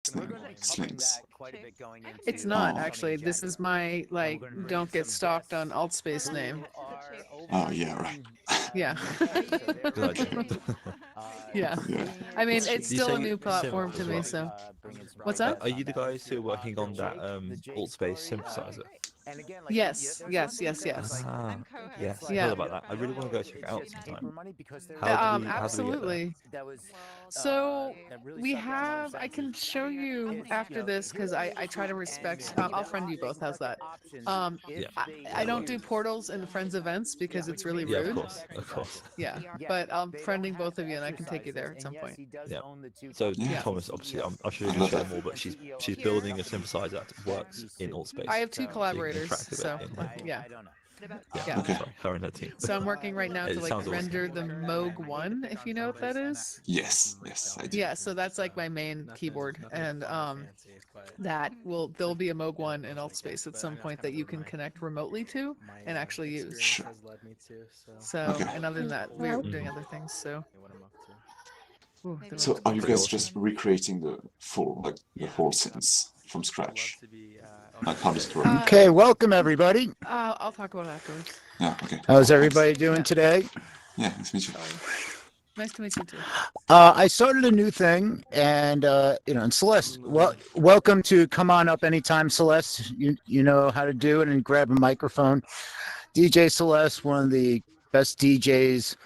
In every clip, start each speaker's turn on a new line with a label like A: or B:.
A: Slings.
B: It's not actually. This is my like don't get stalked on Altspace name.
A: Oh yeah, right.
B: Yeah.
C: Good idea.
B: Yeah.
A: Yeah.
B: I mean, it's
C: Do you
B: still a
C: say
B: new
C: synth
B: platform to
C: as
B: me,
C: well?
B: so what's that?
C: Are you the guys who are working on that Altspace synthesizer?
B: Yes, yes, yes, yes.
C: Ah, yes, I heard
B: Yeah.
C: about that. I really want to go check it out sometime. How do we get there?
B: Absolutely. So we have, I can show you after this because I try to respect, I'll friend you both. How's that?
C: Yeah,
B: I don't do portals in friends events because it's really
C: yeah, of
B: rude.
C: course, of course.
B: Yeah, but I'm friending both of you and I can take you there at some point.
C: Yeah. So
A: Yeah.
C: Thomas, obviously, I'm sure
A: I
C: you're going
A: love
C: to share
A: that.
C: more, but she's building a synthesizer that works in
B: I
C: Altspace,
B: have two
C: so you can
B: collaborators,
C: interact with it
B: so
C: in here.
B: yeah,
C: Yeah,
B: yeah.
A: Okay.
C: sorry, her and her team.
B: So I'm working right now to
C: It
B: like
C: sounds awesome.
B: render the Moog 1, if you know what that is.
A: Yes, yes, I do.
B: Yeah, so that's like my main keyboard, and there'll be a Moog 1 in Altspace at some point that you can connect remotely to and actually use.
A: Sure.
B: So,
A: Okay.
B: and other than that, we're doing other things. So, ooh, the
A: So
B: room's
A: are you
C: Pretty
A: guys
C: awesome.
A: just recreating the whole scenes from scratch? Like how does it work?
D: Okay, welcome everybody.
B: I'll talk about it afterwards.
A: Yeah, okay.
D: How's
A: Thanks.
D: everybody doing today?
A: Yeah, nice to meet you.
B: Nice to meet you too.
D: I started a new thing, and and Celeste, welcome to come on up anytime, Celeste. You know how to do it, and grab a microphone. DJ Celeste, one of the best DJs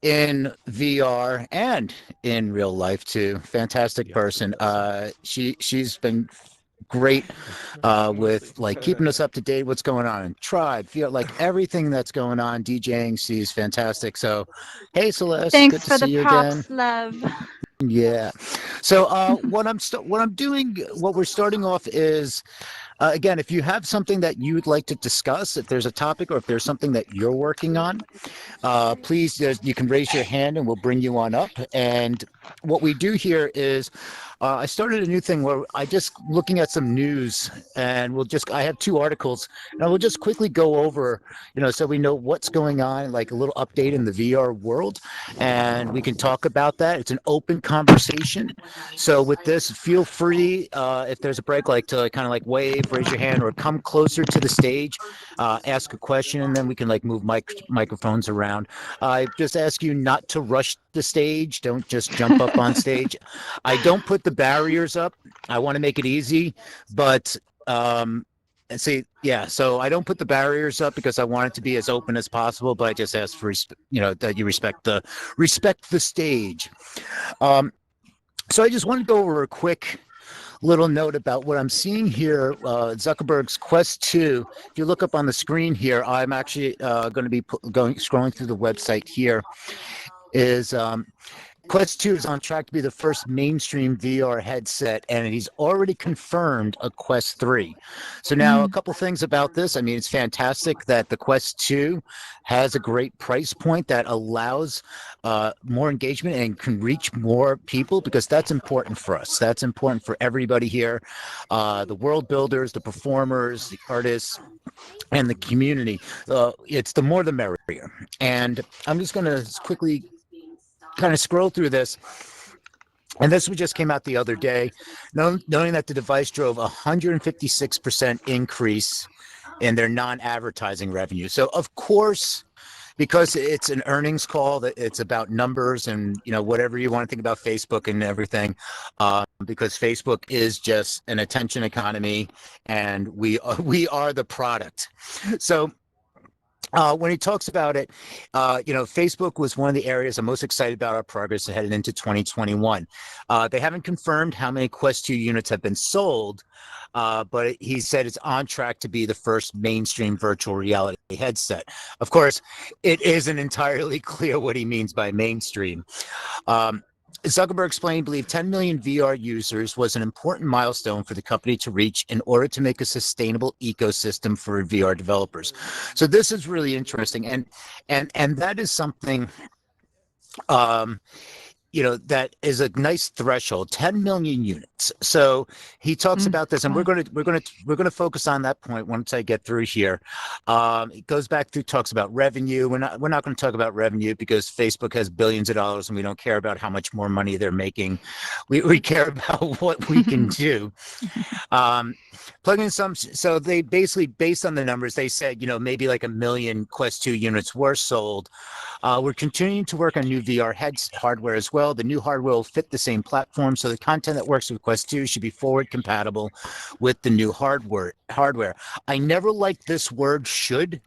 D: in VR and in real life too. Fantastic person. She's been great with like keeping us up to date what's going on in Tribe, feel like everything that's going on. DJing, she's fantastic. So hey Celeste,
E: Thanks
D: good to
E: for
D: see
E: the
D: you
E: props,
D: again.
E: love.
D: Yeah. So what I'm doing, what we're starting off is again, if you have something that you would like to discuss, if there's a topic or if there's something that you're working on, please, you can raise your hand and we'll bring you on up. And what we do here is I started a new thing where I just looking at some news, and I have two articles, and we'll just quickly go over, so we know what's going on, like a little update in the VR world, and we can talk about that. It's an open conversation. So with this, feel free, if there's a break, like to kind of like wave, raise your hand, or come closer to the stage, ask a question, and then we can like move microphones around. I just ask you not to rush the stage. Don't just jump up on stage. I don't put the barriers up. I want to make it easy, but and see, yeah. So I don't put the barriers up because I want it to be as open as possible. But I just ask for that you respect the stage. So I just want to go over a quick little note about what I'm seeing here. Zuckerberg's Quest 2. If you look up on the screen here, I'm actually going to be scrolling through the website here. Is Quest 2 is on track to be the first mainstream VR headset, and he's already confirmed a Quest 3. So now a couple things about this. I mean, it's fantastic that the Quest 2 has a great price point that allows more engagement and can reach more people, because that's important for us. That's important for everybody here, the world builders, the performers, the artists, and the community. It's the more the merrier. And I'm just going to quickly kind of scroll through this, and this one just came out the other day, knowing that the device drove 156% increase in their non-advertising revenue. So of course, because it's an earnings call, that it's about numbers and whatever you want to think about Facebook and everything, because Facebook is just an attention economy, and we are the product. So when he talks about it, Facebook was one of the areas I'm most excited about our progress headed into 2021. They haven't confirmed how many Quest 2 units have been sold, but he said it's on track to be the first mainstream virtual reality headset. Of course, it isn't entirely clear what he means by mainstream. Zuckerberg explained he believed 10 million VR users was an important milestone for the company to reach in order to make a sustainable ecosystem for VR developers. So this is really interesting, and that is something that is a nice threshold, 10 million units. So he talks about this, and we're going to focus on that point once I get through here. It goes back through, talks about revenue. We're not going to talk about revenue because Facebook has billions of dollars, and we don't care about how much more money they're making. We care about what we can do. Plug in some. So they basically, based on the numbers, they said maybe like 1 million Quest 2 units were sold. We're continuing to work on new VR hardware as well. The new hardware will fit the same platform, so the content that works with Quest 2 should be forward compatible with the new hardware. I never liked this word "should."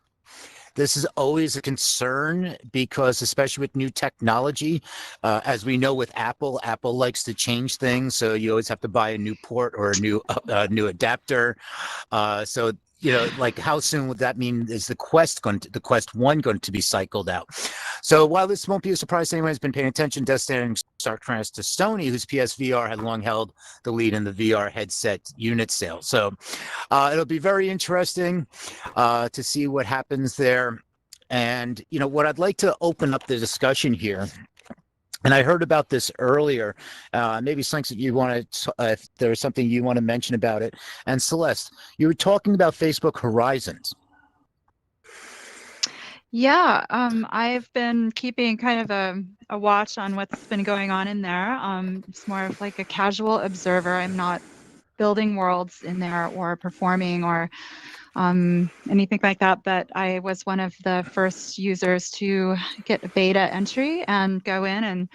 D: This is always a concern because, especially with new technology, as we know with Apple likes to change things, so you always have to buy a new port or a new adapter. So like how soon would that mean is the Quest 1 going to be cycled out? So while this won't be a surprise to anyone who's been paying attention, does stand in stark contrast to Sony, whose PSVR had long held the lead in the VR headset unit sales. So it'll be very interesting to see what happens there. And what I'd like to open up the discussion here. And I heard about this earlier. Maybe Slinks, if you want to, if there's something you want to mention about it. And Celeste, you were talking about Facebook Horizons.
E: Yeah, I've been keeping kind of a watch on what's been going on in there. It's more of like a casual observer. I'm not building worlds in there or performing or anything like that, but I was one of the first users to get a beta entry and go in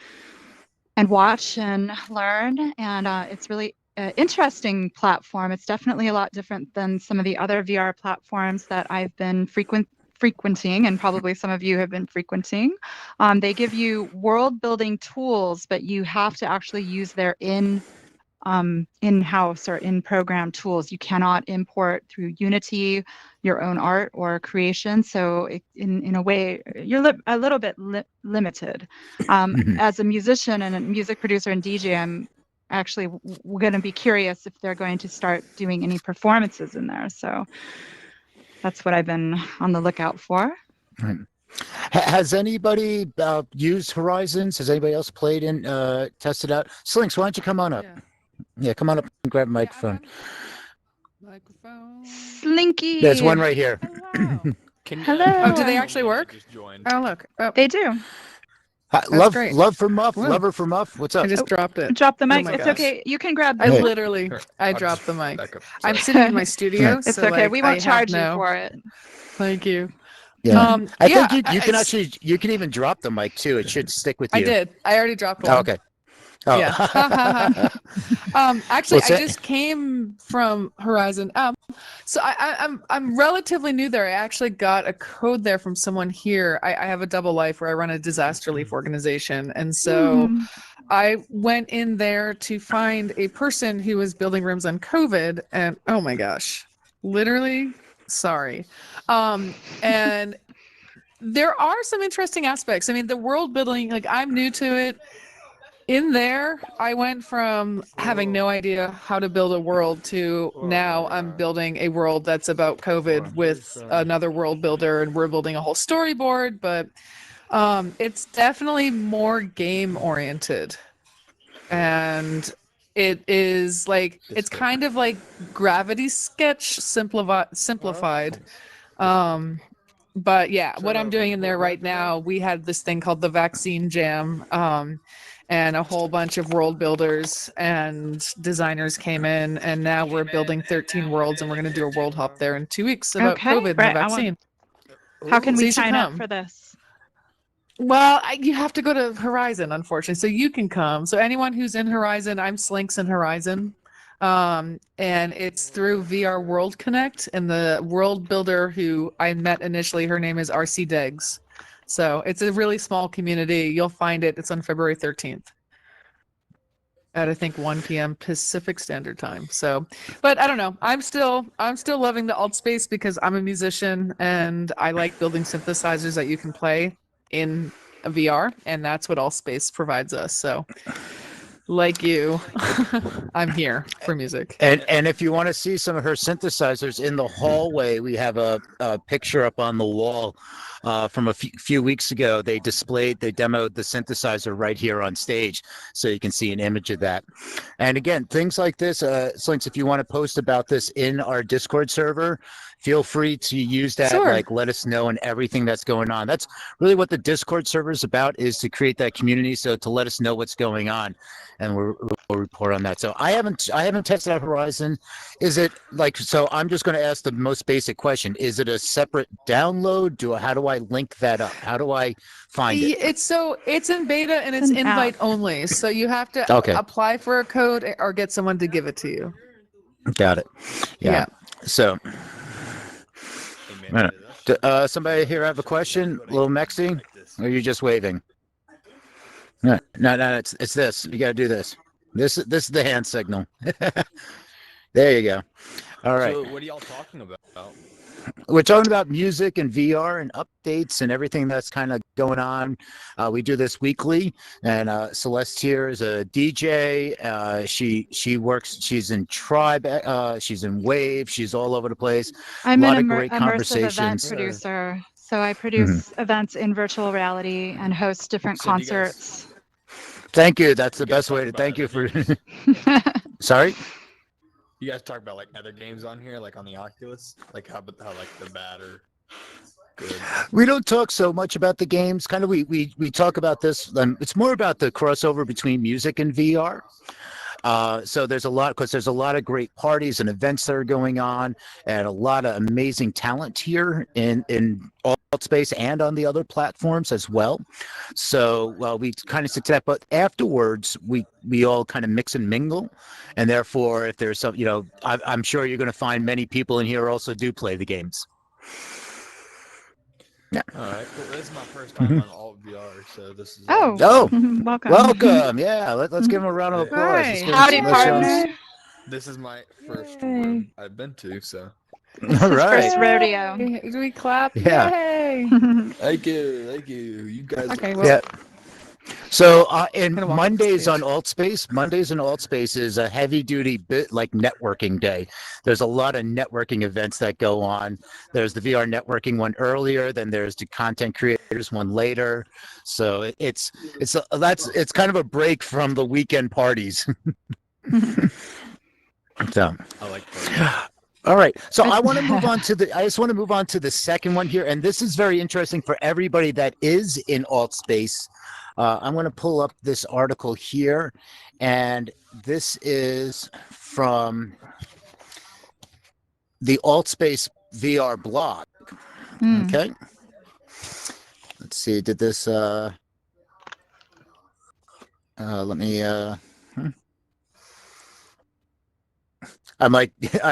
E: and watch and learn. And it's really an interesting platform. It's definitely a lot different than some of the other VR platforms that I've been frequenting, and probably some of you have been frequenting. They give you world building tools, but you have to actually use their in-house or in-program tools. You cannot import through Unity your own art or creation. So in a way, you're a little bit limited. As a musician and a music producer and DJ, I'm actually going to be curious if they're going to start doing any performances in there. So that's what I've been on the lookout for.
D: Right. Has anybody used Horizons? Has anybody else played and tested out? Slinks, why don't you come on up? Yeah, come on up and grab a microphone.
B: Microphone.
E: Slinky.
D: There's one right here.
E: Hello.
B: Oh, do they actually work? Oh, look. Oh.
E: They do.
B: Great.
D: Love for Muff.
B: Whoa.
D: Lover for Muff. What's up?
B: I just dropped it.
E: Drop the mic.
B: my
E: It's
B: gosh.
E: okay. You can grab.
B: I
D: Hey.
B: literally,
C: Here,
B: I
C: I'll
B: dropped
C: just
B: the mic.
C: back up.
B: I'm
C: Sorry.
B: sitting in my studio.
E: It's
B: so,
E: okay.
B: like,
E: We
B: I
E: won't charge you
B: have no-
E: for it.
B: Thank you.
D: Yeah. I
B: yeah,
D: think you can actually, you can even drop the mic too. It should stick with you.
B: I did. I already dropped one.
D: Oh, okay. Oh.
B: Yeah. Actually,
D: What's
B: I
D: that?
B: just came from Horizon. So I'm relatively new there. I actually got a code there from someone here. I have a double life where I run a disaster relief organization, and so I went in there to find a person who was building rooms on COVID, and oh my gosh, literally, sorry. And there are some interesting aspects. I mean, the world building, like I'm new to it. In there, I went from having no idea how to build a world to now I'm building a world that's about COVID with another world builder, and we're building a whole storyboard, but it's definitely more game oriented. And it is like, it's kind of like Gravity Sketch simplified. But yeah, what I'm doing in there right now, we had this thing called the Vaccine Jam, and a whole bunch of world builders and designers came in, and now we're building 13 worlds, and we're going to do a world hop there in 2 weeks about COVID and the vaccine.
E: How can
B: So
E: we
B: you should
E: sign up
B: come.
E: for this?
B: Well, you have to go to Horizon, unfortunately, so you can come. So anyone who's in Horizon, I'm Slinks in Horizon. And it's through VR World Connect, and the world builder who I met initially, her name is RC Deggs. So it's a really small community. You'll find it. It's on February 13th at I think 1 p.m. Pacific Standard Time. So, but I don't know. I'm still loving the Atspace because I'm a musician and I like building synthesizers that you can play in a VR, and that's what Atspace provides us. So like you, I'm here for music.
D: And if you want to see some of her synthesizers in the hallway, we have a picture up on the wall from a few weeks ago. They demoed the synthesizer right here on stage, so you can see an image of that. And again, things like this, Slinks, if you want to post about this in our Discord server, feel free to use that.
B: Sure.
D: Like, let us know and everything that's going on. That's really what the Discord server is about, is to create that community. So to let us know what's going on, and we'll report on that. So I haven't tested out Horizon. Is it like, so I'm just going to ask the most basic question. Is it a separate download? How do I link that up? How do I find it?
B: It's in beta and it's
E: an
B: invite
E: app.
B: only. So you have to
D: Okay.
B: apply for a code or get someone to give it to you.
D: Got it. Yeah. So somebody here have a question? A little Mexi? Or are you just waving? No, it's this. You got to do this. This is the hand signal. There you go. All right.
C: So what are y'all talking about?
D: We're talking about music and VR and updates and everything that's kind of going on. We do this weekly, and Celeste here is a DJ. She works. She's in Tribe. She's in Wave. She's all over the place.
E: I'm
D: A lot
E: an
D: of great
E: immersive event
D: conversations.
E: producer. So I produce events in virtual reality and host different
C: So do you guys-
E: concerts.
D: Thank you. That's the
C: You guys
D: best
C: talk
D: way to
C: about
D: thank you for.
C: other
D: Sorry.
C: You guys talk about like other games on here, like on the Oculus, like how like the bad or good.
D: We don't talk so much about the games. Kind of, we talk about this. It's more about the crossover between music and VR. So there's a lot of great parties and events that are going on, and a lot of amazing talent here in Atspace and on the other platforms as well. So we kind of stick to that, but afterwards we all kind of mix and mingle, and therefore if there's some, I'm sure you're going to find many people in here also do play the games. Yeah.
C: All right, cool. This is my first time on Alt VR, so this is.
E: Oh. Welcome.
D: Welcome. Yeah, let's give him a round of applause.
B: Hi.
D: Let's give
E: Howdy,
D: him some shows.
E: partner.
C: This is my first
B: Yay.
C: one I've been to, so.
E: This is
D: All
E: his
D: right.
E: first rodeo.
B: Do we clap?
D: Yeah.
B: Yay.
C: Thank you. You guys.
B: Okay, well,
D: Yeah. So in
B: Gonna walk
D: Mondays
B: off
D: on
B: stage.
D: Altspace is a heavy duty bit like networking day. There's a lot of networking events that go on. There's the VR networking one earlier, then there's the content creators one later. So it's kind of a break from the weekend parties. So
C: I like that.
D: all right. So I want to move on to I just want to move on to the second one here. And this is very interesting for everybody that is in Altspace. I'm going to pull up this article here, and this is from the Altspace VR blog. Okay. Let's see. Did this? Let me. I'm like,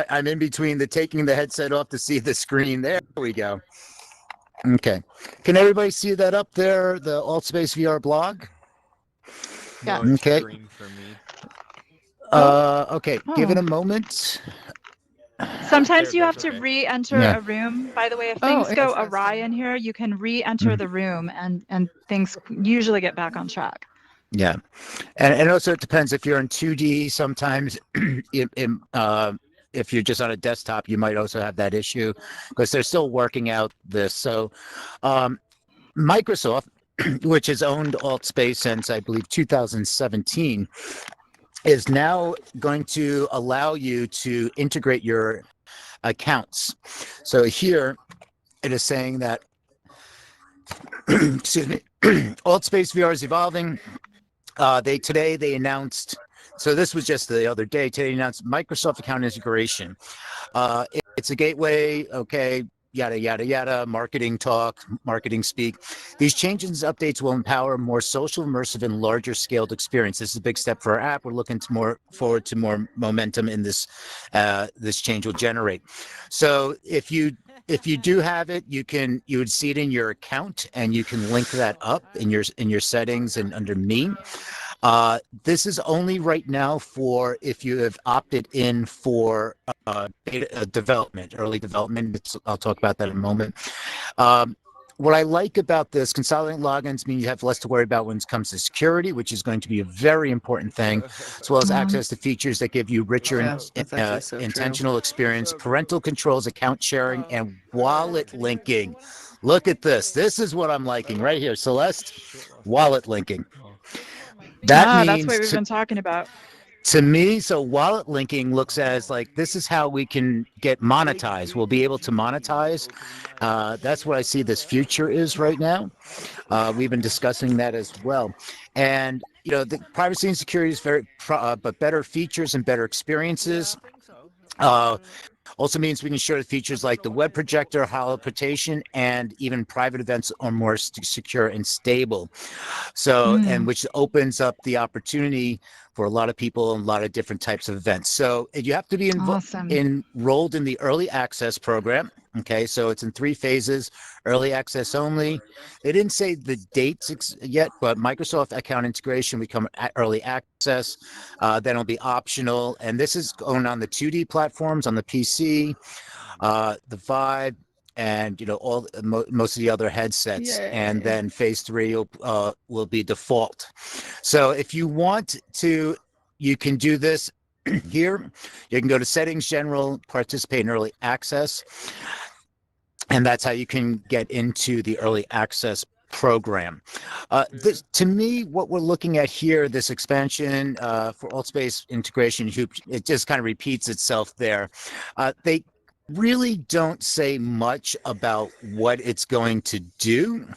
D: I'm in between taking the headset off to see the screen. There we go. Okay. Can everybody see that up there, the Altspace VR blog?
E: Yeah.
C: No, it's
D: Okay.
C: green for me.
D: Okay. Give it a moment.
E: Sometimes you have
C: That's
E: to
C: okay.
E: re-enter
D: Yeah.
E: a room. By the way, if
B: Oh,
E: things go
B: interesting.
E: awry in here, you can re-enter the room and things usually get back on track.
D: Yeah. And also it depends if you're in 2D, sometimes if you're just on a desktop, you might also have that issue because they're still working out this. So Microsoft, which has owned Altspace since I believe 2017, is now going to allow you to integrate your accounts. So here it is saying that excuse me, Altspace VR is evolving. Today they announced, so this was just the other day, today they announced Microsoft account integration. It's a gateway, okay, yada, yada, yada, marketing talk, marketing speak. These changes and updates will empower more social, immersive, and larger scaled experience. This is a big step for our app. We're looking forward to more momentum in this change will generate. So if you do have it, you would see it in your account, and you can link that up in your settings and under me. This is only right now for if you have opted in for beta development, early development. I'll talk about that in a moment. what I like about this, consolidating logins means you have less to worry about when it comes to security, which is going to be a very important thing, as well as access to features that give you richer
B: Yeah, that's actually so true.
D: intentional experience, parental controls, account sharing, and wallet linking. Look at this. This is what I'm liking right here, Celeste. Wallet linking. That
E: That's what
D: means
E: we've been talking about.
D: to me, so wallet linking looks as like this is how we can get monetized. We'll be able to monetize. That's what I see this future is right now. We've been discussing that as well. And, you know, the privacy and security is very, but better features and better experiences. Also means we can share the features like the web projector, holoprotation, and even private events are more secure and stable. So, and which opens up the opportunity for a lot of people and a lot of different types of events. So you have to be enrolled in the early access program. Okay, so it's in 3 phases, early access only. They didn't say the dates yet, but Microsoft account integration will become early access. Then it'll be optional. And this is going on the 2D platforms on the PC, the Vive, and, you know, all most of the other headsets.
B: Yay.
D: And then phase 3 will be default. So if you want to, you can do this here. You can go to settings, general, participate in early access. And that's how you can get into the early access program. To me, what we're looking at here, this expansion for Atspace integration, it just kind of repeats itself there. They really don't say much about what it's going to do.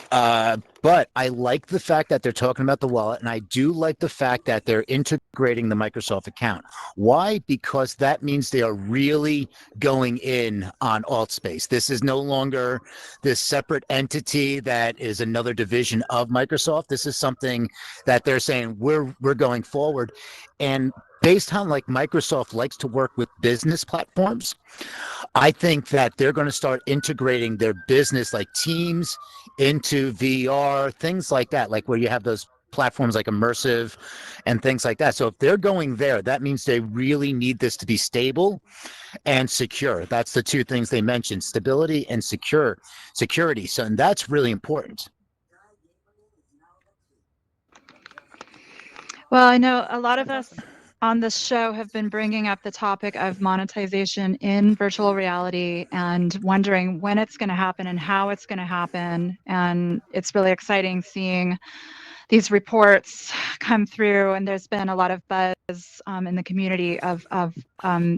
D: But I like the fact that they're talking about the wallet, and I do like the fact that they're integrating the Microsoft account. Why? Because that means they are really going in on Atspace. This is no longer this separate entity that is another division of Microsoft. This is something that they're saying we're going forward. And based on like Microsoft likes to work with business platforms, I think that they're going to start integrating their business like Teams into VR, things like that, like where you have those platforms like Immersive and things like that. So if they're going there, that means they really need this to be stable and secure. That's the 2 things they mentioned, stability and security. So, and that's really important.
E: Well, I know a lot of us on this show have been bringing up the topic of monetization in virtual reality and wondering when it's going to happen and how it's going to happen. And it's really exciting seeing these reports come through, and there's been a lot of buzz in the community of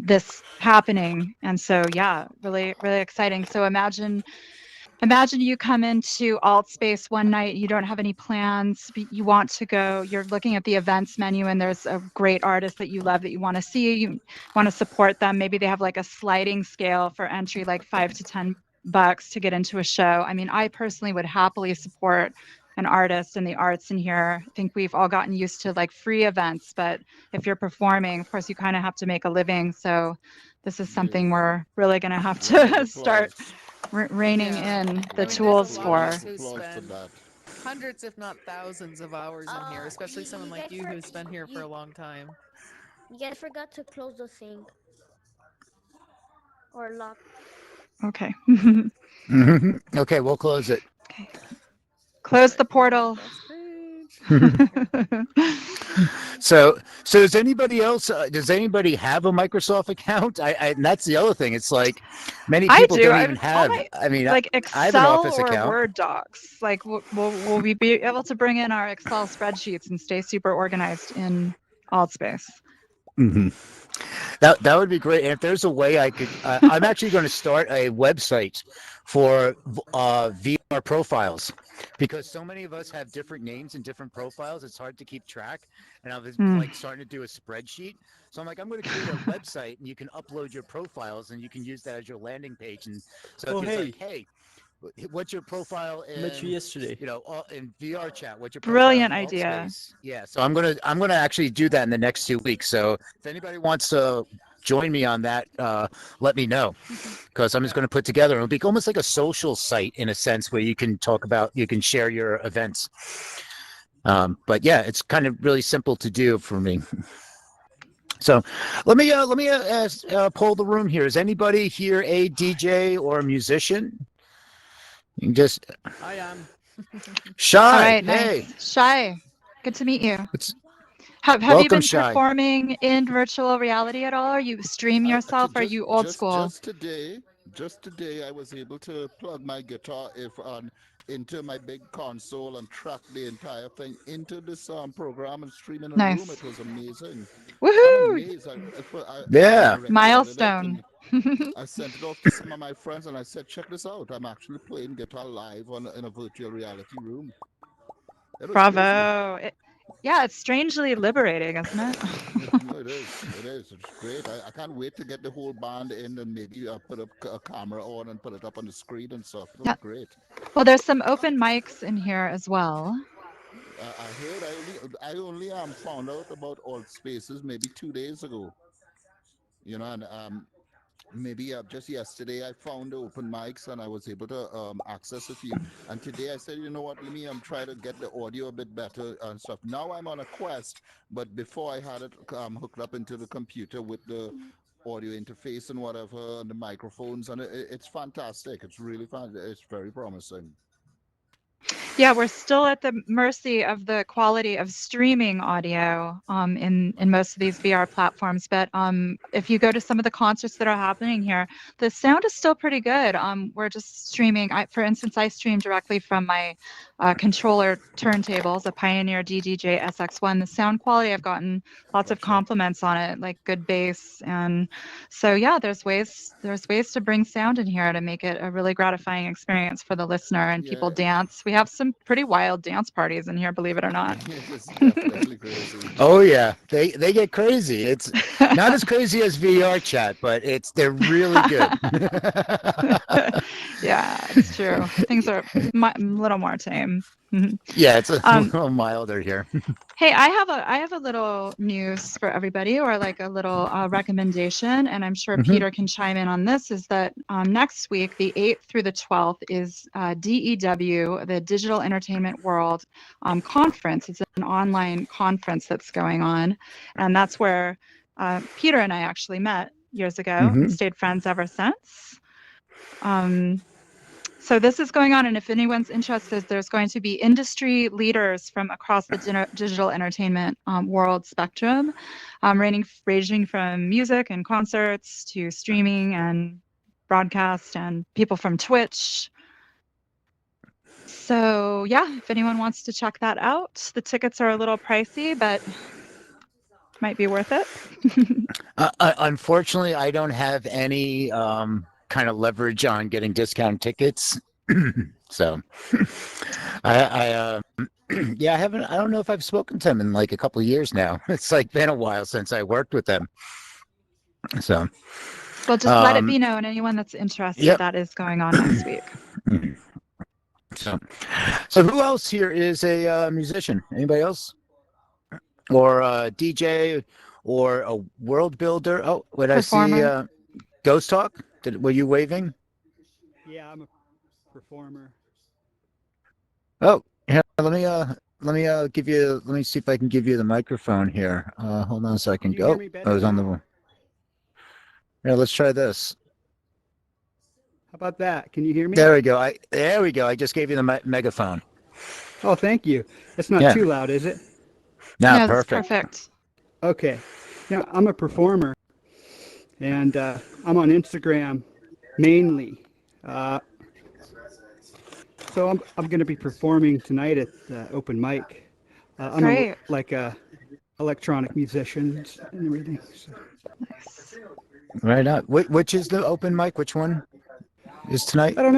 E: this happening. And so, yeah, really, really exciting. So imagine you come into Atspace one night, you don't have any plans, but you want to go, you're looking at the events menu and there's a great artist that you love that you want to see, you want to support them. Maybe they have like a sliding scale for entry, like $5 to $10 to get into a show. I mean, I personally would happily support an artist and the arts in here. I think we've all gotten used to like free events, but if you're performing, of course, you kind of have to make a living. So this is something we're really going to have to start reining in the tools for.
B: Hundreds, if not thousands, of hours in here, especially someone like you who's been here for a long time.
F: You guys forgot to close the thing or lock.
E: Okay.
D: Okay, we'll close it.
E: Okay. Close the portal.
D: So does anybody else? Does anybody have a Microsoft account? And that's the other thing. It's like many people don't even have. I mean,
E: like
D: I have an
E: Excel
D: Office
E: or
D: account.
E: Word docs. Like, will we be able to bring in our Excel spreadsheets and stay super organized in Atspace?
D: Mm-hmm. That would be great. And if there's a way I could, I'm actually going to start a website for VR profiles, because so many of us have different names and different profiles. It's hard to keep track. And I was like starting to do a spreadsheet. So I'm like, I'm going to create a website, and you can upload your profiles, and you can use that as your landing page. And so it's like, hey, what's your profile in,
G: yesterday,
D: you know, in VR chat? What's your
E: brilliant idea?
D: Yeah, so I'm gonna actually do that in the next 2 weeks. So if anybody wants to join me on that, let me know, because I'm just going to put together. It'll be almost like a social site in a sense, where you can you can share your events. But yeah, it's kind of really simple to do for me. So let me poll the room here. Is anybody here a DJ or a musician? You can just
G: I am.
D: Shy.
E: All right,
D: Hey,
E: nice. Shy, good to meet you.
D: it's
E: Have you
D: welcome,
E: been
D: Shy.
E: performing in virtual reality at all? Or you stream yourself? Or are you old school?
H: Just today, I was able to plug my guitar if on into my big console and track the entire thing into this program and stream in a room.
E: Nice.
H: It was amazing. I'm
E: Woohoo!
H: amazed. I
D: Yeah.
H: recorded it
E: Milestone.
H: and I sent it off to some of my friends and I said, check this out. I'm actually playing guitar live in a virtual reality room. It was crazy.
E: Bravo. Yeah, it's strangely liberating, isn't it?
H: No, it is. It is. It's great. I can't wait to get the whole band in and maybe put a camera on and put it up on the screen and stuff. It'll
E: Yeah.
H: be great.
E: Well, there's some open mics in here as well.
H: I heard. I only found out about all spaces maybe 2 days ago. And maybe just yesterday I found the open mics and I was able to access a few. And today I said, you know what, let me try to get the audio a bit better and stuff. Now I'm on a quest, but before I had it hooked up into the computer with the audio interface and whatever and the microphones, and it's fantastic. It's really fun. It's very promising.
E: Yeah, we're still at the mercy of the quality of streaming audio in most of these VR platforms. But if you go to some of the concerts that are happening here, the sound is still pretty good. We're just streaming. For instance, I stream directly from my controller turntables, a Pioneer DDJ SX1. The sound quality, I've gotten lots of compliments on it, like good bass. And so, yeah, there's ways to bring sound in here to make it a really gratifying experience for the listener, and people dance. We have some pretty wild dance parties in here, believe it or not.
H: It's definitely crazy.
D: Oh yeah, they get crazy. It's not as crazy as VR chat, but they're really good.
E: Yeah, it's true. Things are a little more tame.
D: Yeah, it's a little milder here.
E: Hey, I have a little news for everybody, or like a little recommendation, and I'm sure Peter can chime in on this. Is that next week, the 8th through the 12th, is DEW, the Digital Entertainment World Conference. It's an online conference that's going on, and that's where Peter and I actually met years ago and stayed friends ever since. So this is going on, and if anyone's interested, there's going to be industry leaders from across the digital entertainment world spectrum, ranging from music and concerts to streaming and broadcast, and people from Twitch. So yeah, if anyone wants to check that out, the tickets are a little pricey, but might be worth it.
D: Unfortunately, I don't have any kind of leverage on getting discount tickets. So I haven't. I don't know if I've spoken to them in like a couple of years now. It's like been a while since I worked with them. So
E: well, just let it be known, anyone that's interested, that is going on next week.
D: So who else here is a musician? Anybody else? Or a DJ or a world builder? Oh, what I see? Ghost Talk. Were you waving?
I: Yeah, I'm a performer.
D: Oh, yeah. Let me give you. Let me see if I can give you the microphone here. Hold on a second.
I: Can you hear me better
D: I was on
I: now?
D: Yeah, let's try this.
I: How about that? Can you hear me?
D: There we go. I just gave you the megaphone.
I: Oh, thank you. It's not too loud, is it?
D: No,
E: perfect.
I: Okay. Yeah, I'm a performer, and I'm on Instagram mainly. So I'm going to be performing tonight at the open mic. I'm a electronic musician and everything. So.
E: Nice.
D: Right on. Which is the open mic? Which one is tonight?
I: I don't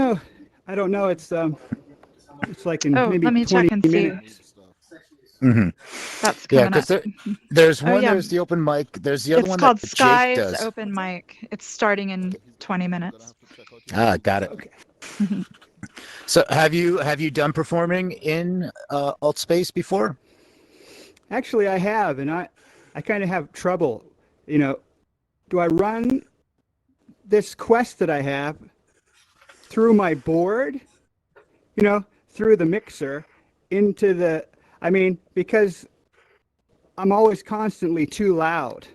I: know. It's like in maybe
E: let me
I: 20
E: check and
I: minutes.
D: Mm-hmm.
E: That's coming
D: because
E: up.
D: there's one. There's the open mic. There's the other one
E: called
D: that
E: Sky's
D: Jake does.
E: Open Mic. It's starting in 20 minutes.
D: Ah, got it. Okay. So have you done performing in Atspace before?
I: Actually, I have, and I kind of have trouble. Do I run this quest that I have through my board? Through the mixer into the. I mean, because I'm always constantly too loud.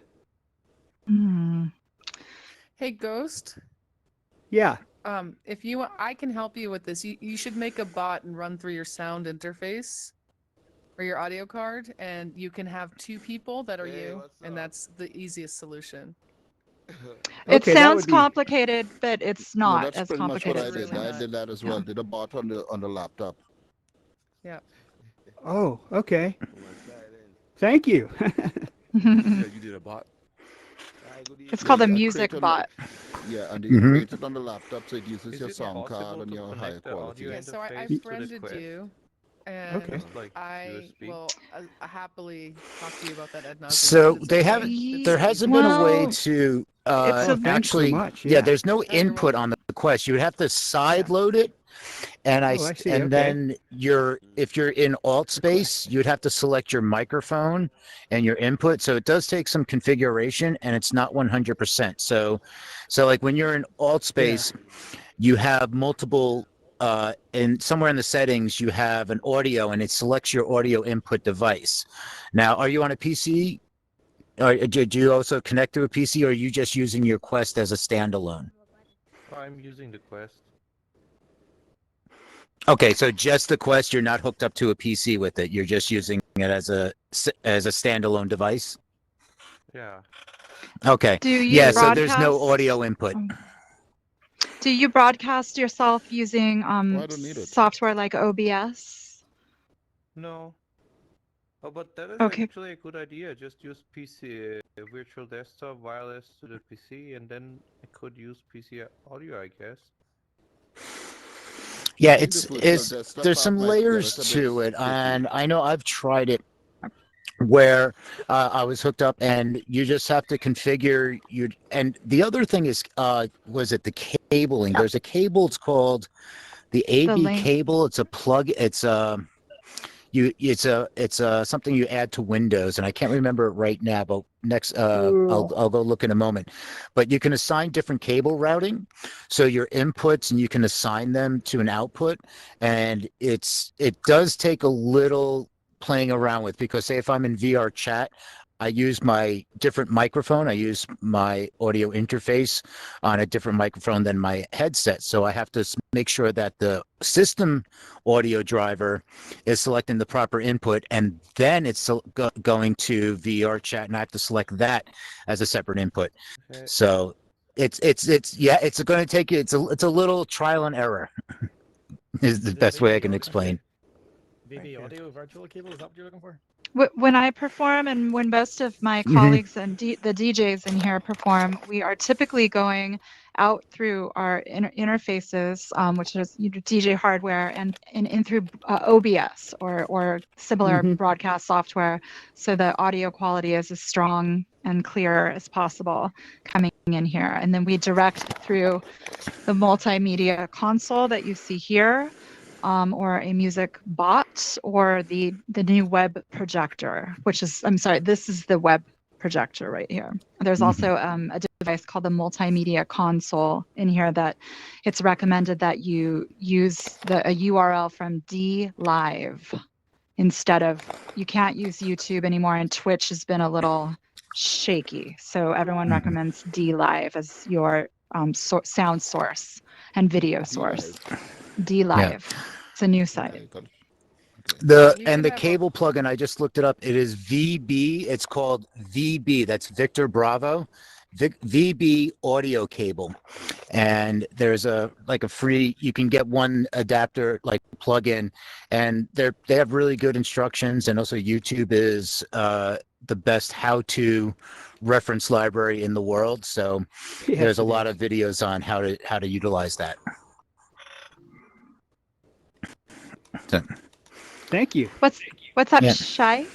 B: Hey, Ghost.
I: Yeah.
B: If you want, I can help you with this. You should make a bot and run through your sound interface or your audio card, and you can have 2 people that are you, and that's the easiest solution.
E: It
I: Okay, that
E: sounds
I: would be
E: complicated, but it's
H: No,
E: not
H: that's
E: as
H: pretty much what
E: complicated
H: I
E: as it
H: did.
B: really
H: I
E: sounds.
H: did that as
E: Yeah.
H: well. Did a bot on the laptop.
B: Yeah.
I: Oh, okay. Thank you.
G: Yeah, you did a bot.
E: It's called a
H: I
E: music
H: created
E: bot.
H: Yeah, and you
D: Mhm.
H: create it on the laptop, so it uses
G: Is
H: your
G: it
H: sound card
G: possible
H: and
G: to
H: your higher
G: connect the
H: quality.
G: audio
B: Yeah, so I
G: interface to the
B: friended
G: Quest?
B: you, and
I: Okay.
G: Just like
B: I
G: USB?
B: will happily talk to you about that ad nauseum.
D: So
B: It's
D: they
B: okay.
D: haven't.
B: It's
D: There
B: so
D: hasn't
B: easy.
D: been a way
E: Well,
D: to
E: it's
I: Oh,
E: a
I: thanks so
D: actually.
I: much.
D: Yeah,
I: Yeah.
D: there's no
B: Oh, you're
D: input on
B: welcome.
D: the Quest. You would have to side
B: Yeah.
D: load it, and
I: Oh, I see.
D: and
I: Okay.
D: then if you're in Altspace, you'd have to select your microphone and your input. So it does take some configuration, and it's not 100%. So like when you're in
I: Yeah.
D: Altspace, you have multiple. And somewhere in the settings, you have an audio, and it selects your audio input device. Now, are you on a PC? Or do you also connect to a PC, or are you just using your Quest as a standalone?
G: I'm using the Quest.
D: Okay, so just the Quest, you're not hooked up to a PC with it. You're just using it as a standalone device.
G: Yeah.
D: Okay.
E: do you
D: Yeah, so there's no
E: broadcast?
D: audio input.
E: Do you broadcast yourself using
H: Oh, I don't need it.
E: software like OBS?
G: No. Oh, but that is
E: Okay.
G: actually a good idea. Just use PC, virtual desktop wireless to the PC, and then I could use PC audio, I guess.
D: Yeah,
H: I think this virtual desktop
D: there's
H: app
D: some
H: might get
D: layers
H: us a bit
D: to it,
H: tricky.
D: and I know I've tried it where I was hooked up, and you just have to configure your. And the other thing is, was it the cabling? There's a cable. It's called the
E: The
D: AB
E: link.
D: cable. It's a plug. It's it's something you add to Windows, and I can't remember it right now, but next I'll go look in a moment. But you can assign different cable routing, so your inputs, and you can assign them to an output, and it does take a little playing around with, because say if I'm in VR chat, I use my different microphone. I use my audio interface on a different microphone than my headset. So I have to make sure that the system audio driver is selecting the proper input, and then it's going to VR chat, and I have to select that as a separate input.
G: Okay.
D: So it's going to take you. It's a little trial and error. Is the best way I can explain.
J: VB audio virtual cable, is that what you're looking for?
E: When I perform, and when most of my colleagues and the DJs in here perform, we are typically going out through our interfaces, which is DJ hardware, and in through OBS or similar broadcast software, so the audio quality is as strong and clear as possible coming in here. And then we direct through the multimedia console that you see here, or a music bot, or the new web projector, which is, I'm sorry, this is the web projector right here. There's also a device called the multimedia console in here that it's recommended that you use a URL from DLive instead of, you can't use YouTube anymore, and Twitch has been a little shaky. So everyone recommends DLive as your sound source and video source. DLive. It's a new site.
D: The cable plugin, I just looked it up. It is VB. It's called VB. That's Victor Bravo. VB audio cable, and there's a free. You can get one adapter plug-in, and they have really good instructions. And also, YouTube is the best how-to reference library in the world. So there's a lot of videos on how to utilize that.
I: Thank you.
E: What's up, Shai?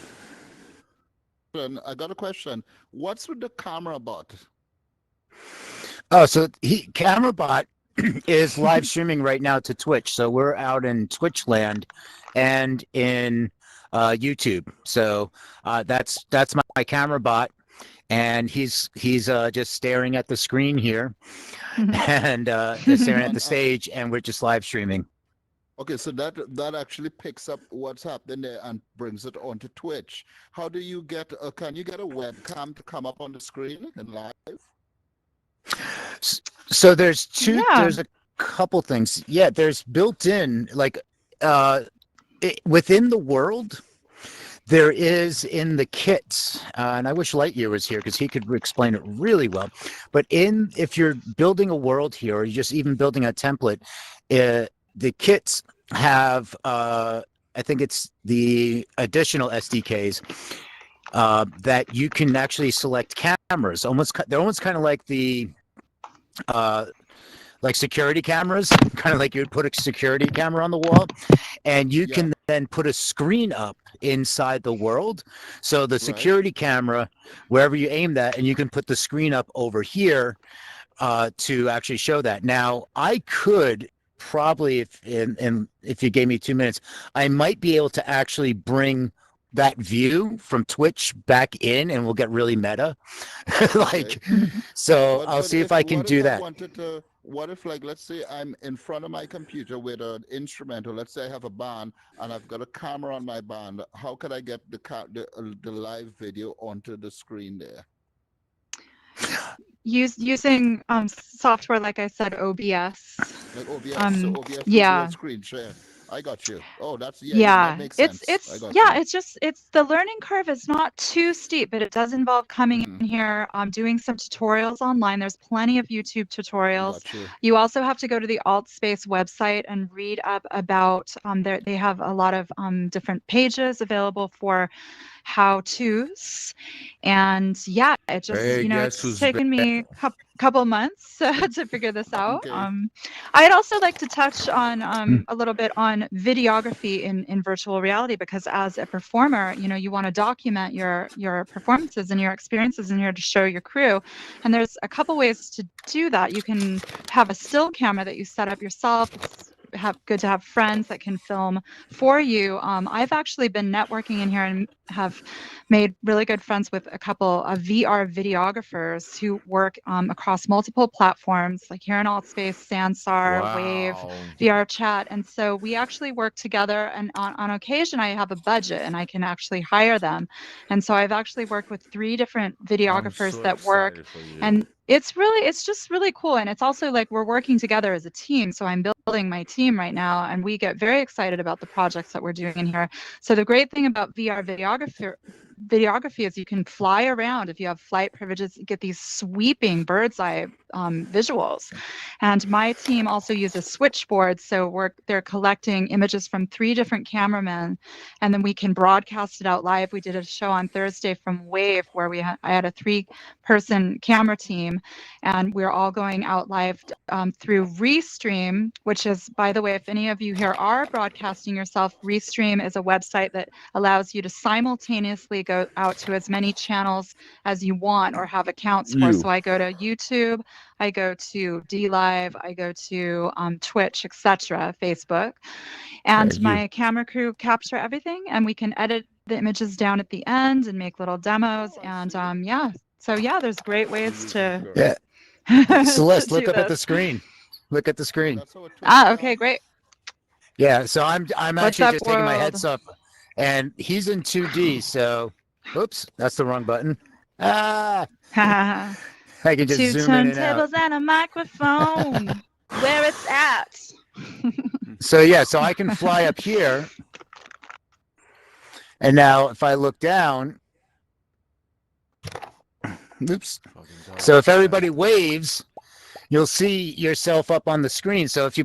H: I got a question. What's with the camera bot?
D: Oh, so camera bot is live streaming right now to Twitch. So we're out in Twitch land and in YouTube. So that's my camera bot, and he's just staring at the screen here, and staring at the stage, and we're just live streaming.
H: Okay, so that actually picks up what's happening there and brings it onto Twitch. How do you get? Can you get a webcam to come up on the screen and live?
D: So there's two.
E: Yeah.
D: couple things. Yeah, there's built in within the world. There is in the kits, and I wish Lightyear was here because he could explain it really well. But if you're building a world here, or you're just even building a template, the kits have, I think it's the additional SDKs that you can actually select cameras. They're almost kind of like the like security cameras, kind of like you would put a security camera on the wall, and you can then put a screen up inside the world. So the security camera, wherever you aim that, and you can put the screen up over here to actually show that. Now, I could probably, if you gave me 2 minutes, I might be able to actually bring that view from Twitch back in, and we'll get really meta. So I'll see if I can do that.
H: What if, like, let's say I'm in front of my computer with an instrumental. Let's say I have a band and I've got a camera on my band. How could I get the live video onto the screen there?
E: Using software, like I said, OBS.
H: Like OBS, so OBS
E: yeah.
H: Screen share. I got you. Oh, that makes sense.
E: It's the learning curve is not too steep, but it does involve coming in here, doing some tutorials online. There's plenty of YouTube tutorials. You also have to go to the Atspace website and read up about they have a lot of different pages available for how-tos, and it just it's taken me a couple months to figure this out. I'd also like to touch on a little bit on videography in virtual reality, because as a performer, you want to document your performances and your experiences in here to show your crew, and there's a couple ways to do that. You can have a still camera that you set up yourself. It's good to have friends that can film for you. I've actually been networking in here and have made really good friends with a couple of VR videographers who work across multiple platforms, like here in Atspace, Sansar, Wave, VR Chat. And so we actually work together, and on occasion I have a budget and I can actually hire them. And so I've actually worked with 3 different videographers that work, and it's just really cool. And it's also like we're working together as a team. So I'm building my team right now, and we get very excited about the projects that we're doing in here. So the great thing about VR videography is you can fly around. If you have flight privileges, you get these sweeping bird's eye visuals. And my team also uses switchboards, so they're collecting images from 3 different cameramen, and then we can broadcast it out live. We did a show on Thursday from Wave where I had a 3-person camera team, and we're all going out live through Restream, which is, by the way, if any of you here are broadcasting yourself, Restream is a website that allows you to simultaneously go out to as many channels as you want or have accounts for. So I go to YouTube, I go to DLive, I go to Twitch, etc., Facebook, and my camera crew capture everything, and we can edit the images down at the end and make little demos. And there's great ways to
D: Celeste, look up at the screen. Look at the screen.
E: Okay, great.
D: Yeah, so I'm actually just taking my heads up, and he's in 2D. So, oops, that's the wrong button. I can just
E: 2
D: zoom in and
E: turntables
D: out.
E: and a microphone. Where it's at.
D: So I can fly up here, and now if I look down, oops. So if everybody waves, you'll see yourself up on the screen. So if you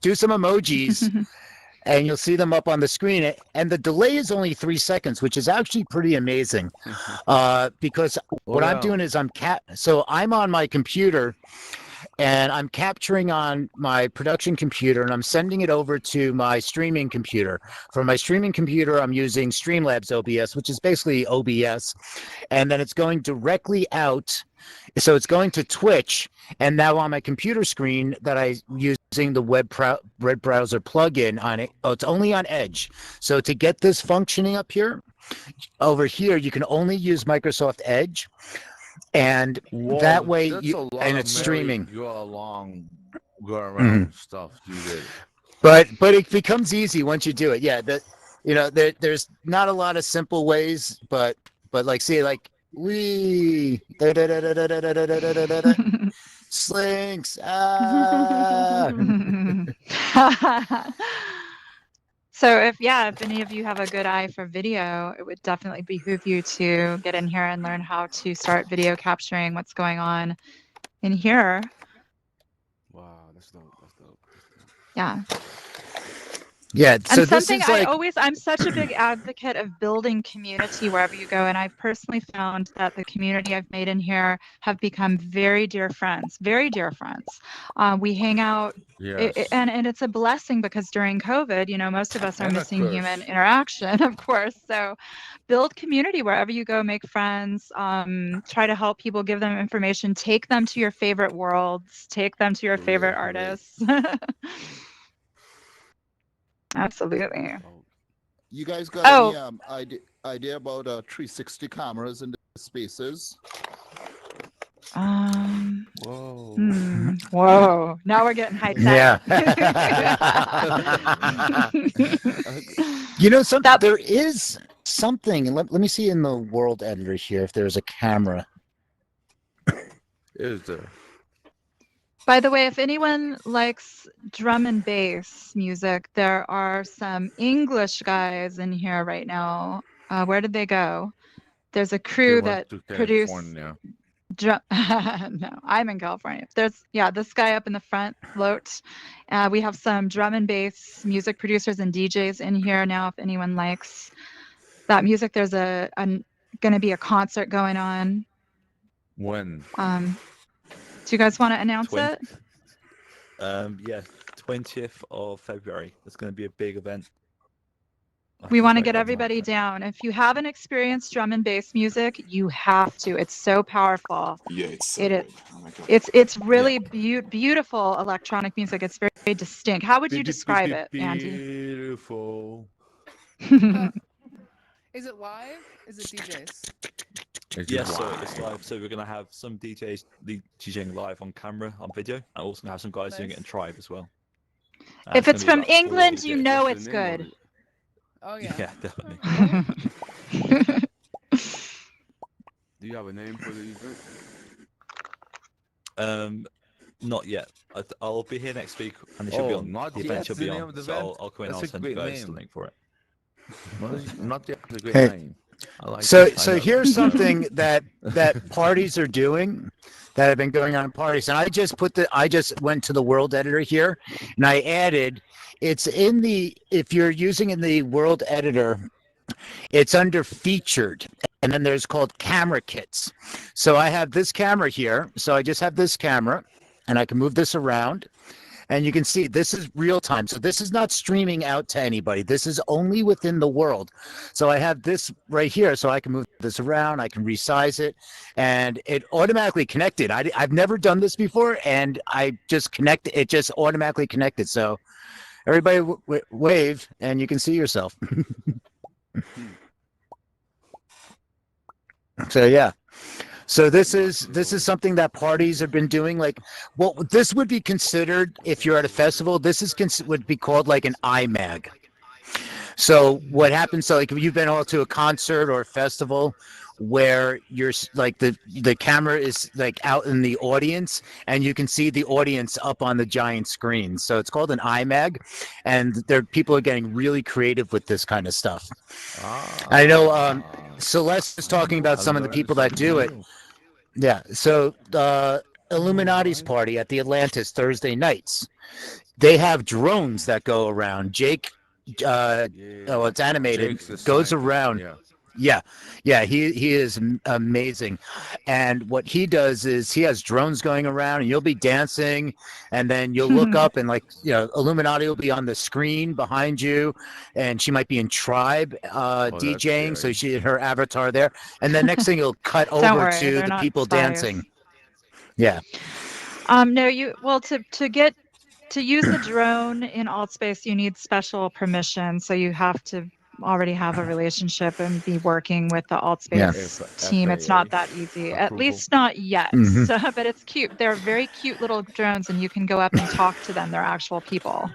D: do some emojis, and you'll see them up on the screen, and the delay is only 3 seconds, which is actually pretty amazing. Because what I'm doing is I'm on my computer, and I'm capturing on my production computer, and I'm sending it over to my streaming computer. For my streaming computer, I'm using Streamlabs OBS, which is basically OBS, and then it's going directly out. So it's going to Twitch, and now on my computer screen that I using the web browser plugin on it. Oh, it's only on Edge. So to get this functioning up here, over here, you can only use Microsoft Edge, and that way it's streaming.
K: Go around stuff. Do that.
D: But it becomes easy once you do it. Yeah, there's not a lot of simple ways, but like see like. Slinks. Ah.
E: So if any of you have a good eye for video, it would definitely behoove you to get in here and learn how to start video capturing what's going on in here.
K: Wow, that's dope. That's dope.
E: Yeah.
D: Yeah. So
E: And
D: this
E: something
D: is like.
E: I'm such a big advocate of building community wherever you go. And I've personally found that the community I've made in here have become very dear friends, very dear friends. We hang out.
K: Yes.
E: And it's a blessing because during COVID, most of us are
K: And a
E: missing human
K: curse.
E: interaction, of course. So build community wherever you go, make friends, try to help people, give them information, take them to your favorite worlds, take them to your
K: For
E: favorite
K: real, for real.
E: artists. Absolutely.
H: You guys got
E: Oh.
H: any idea about 360 cameras in the spaces?
K: Whoa.
E: Whoa. Now we're getting high tech.
D: Yeah. There is something. Let me see in the world editor here if there's a camera.
K: Is there?
E: By the way, if anyone likes drum and bass music, there are some English guys in here right now. Where did they go? There's a crew that produced drum. No, I'm in California. There's this guy up in the front float. We have some drum and bass music producers and DJs in here now. If anyone likes that music, there's going to be a concert going on.
K: When?
E: Do you guys want to announce it?
L: Yeah, 20th of February. It's going to be a big event.
E: We want to get everybody down. If you haven't experienced drum and bass music, you have to. It's so powerful.
A: Yeah, it's so good. Oh my God.
E: It's really beautiful electronic music. It's very, very distinct. How would you describe it, Andy?
K: Beautiful.
B: Is it live? Is it DJs?
L: Yes, so it's live. So we're going to have some DJs DJing live on camera, on video. And also going to have some guys doing it in Tribe as well.
E: If it's from England, you know it's good.
B: Oh, yeah.
L: Yeah, definitely.
K: Do you have a name for the event?
L: Not yet. I'll be here next week, and it should be on.
K: Not
L: the
K: yet.
L: event should be
K: The name
L: on.
K: of the
L: So
K: event?
L: I'll come in.
K: That's
L: I'll
K: a
L: send you
K: great
L: guys the
K: name.
L: link for it.
K: Not yet a great
D: Hey.
K: name. I like
D: So
K: it.
D: so here's something that parties are doing that have been going on in parties, and I just went to the world editor here, and I added it's in the if you're using in the world editor, it's under featured, and then there's called camera kits. So I have this camera here, so I just have this camera, and I can move this around. And you can see this is real time. So this is not streaming out to anybody. This is only within the world. So I have this right here. So I can move this around. I can resize it. And it automatically connected. I've never done this before. And I just connected. It just automatically connected. So everybody wave and you can see yourself. So, yeah. So this is something that parties have been doing. Like, well, this would be considered if you're at a festival. This is would be called like an IMAG. So what happens? So like if you've been all to a concert or a festival where you're like the camera is like out in the audience and you can see the audience up on the giant screen. So it's called an IMAG, and people are getting really creative with this kind of stuff. I know Celeste is talking about some of the people that do it. Yeah. So Illuminati's party at the Atlantis Thursday nights, they have drones that go around. Jake, it's animated, goes around. Yeah. He is amazing, and what he does is he has drones going around, and you'll be dancing, and then you'll look up, and Illuminati will be on the screen behind you, and she might be in Tribe DJing, so her avatar there, and then next thing you'll cut over to the people dancing. Yeah.
E: No, to use the drone in Atspace, you need special permission, so you have to already have a relationship and be working with the
D: Yeah.
E: Altspace team. It's not that easy, at least not yet.
D: Mhm.
E: But it's cute. They're very cute little drones, and you can go up and talk to them. They're actual people.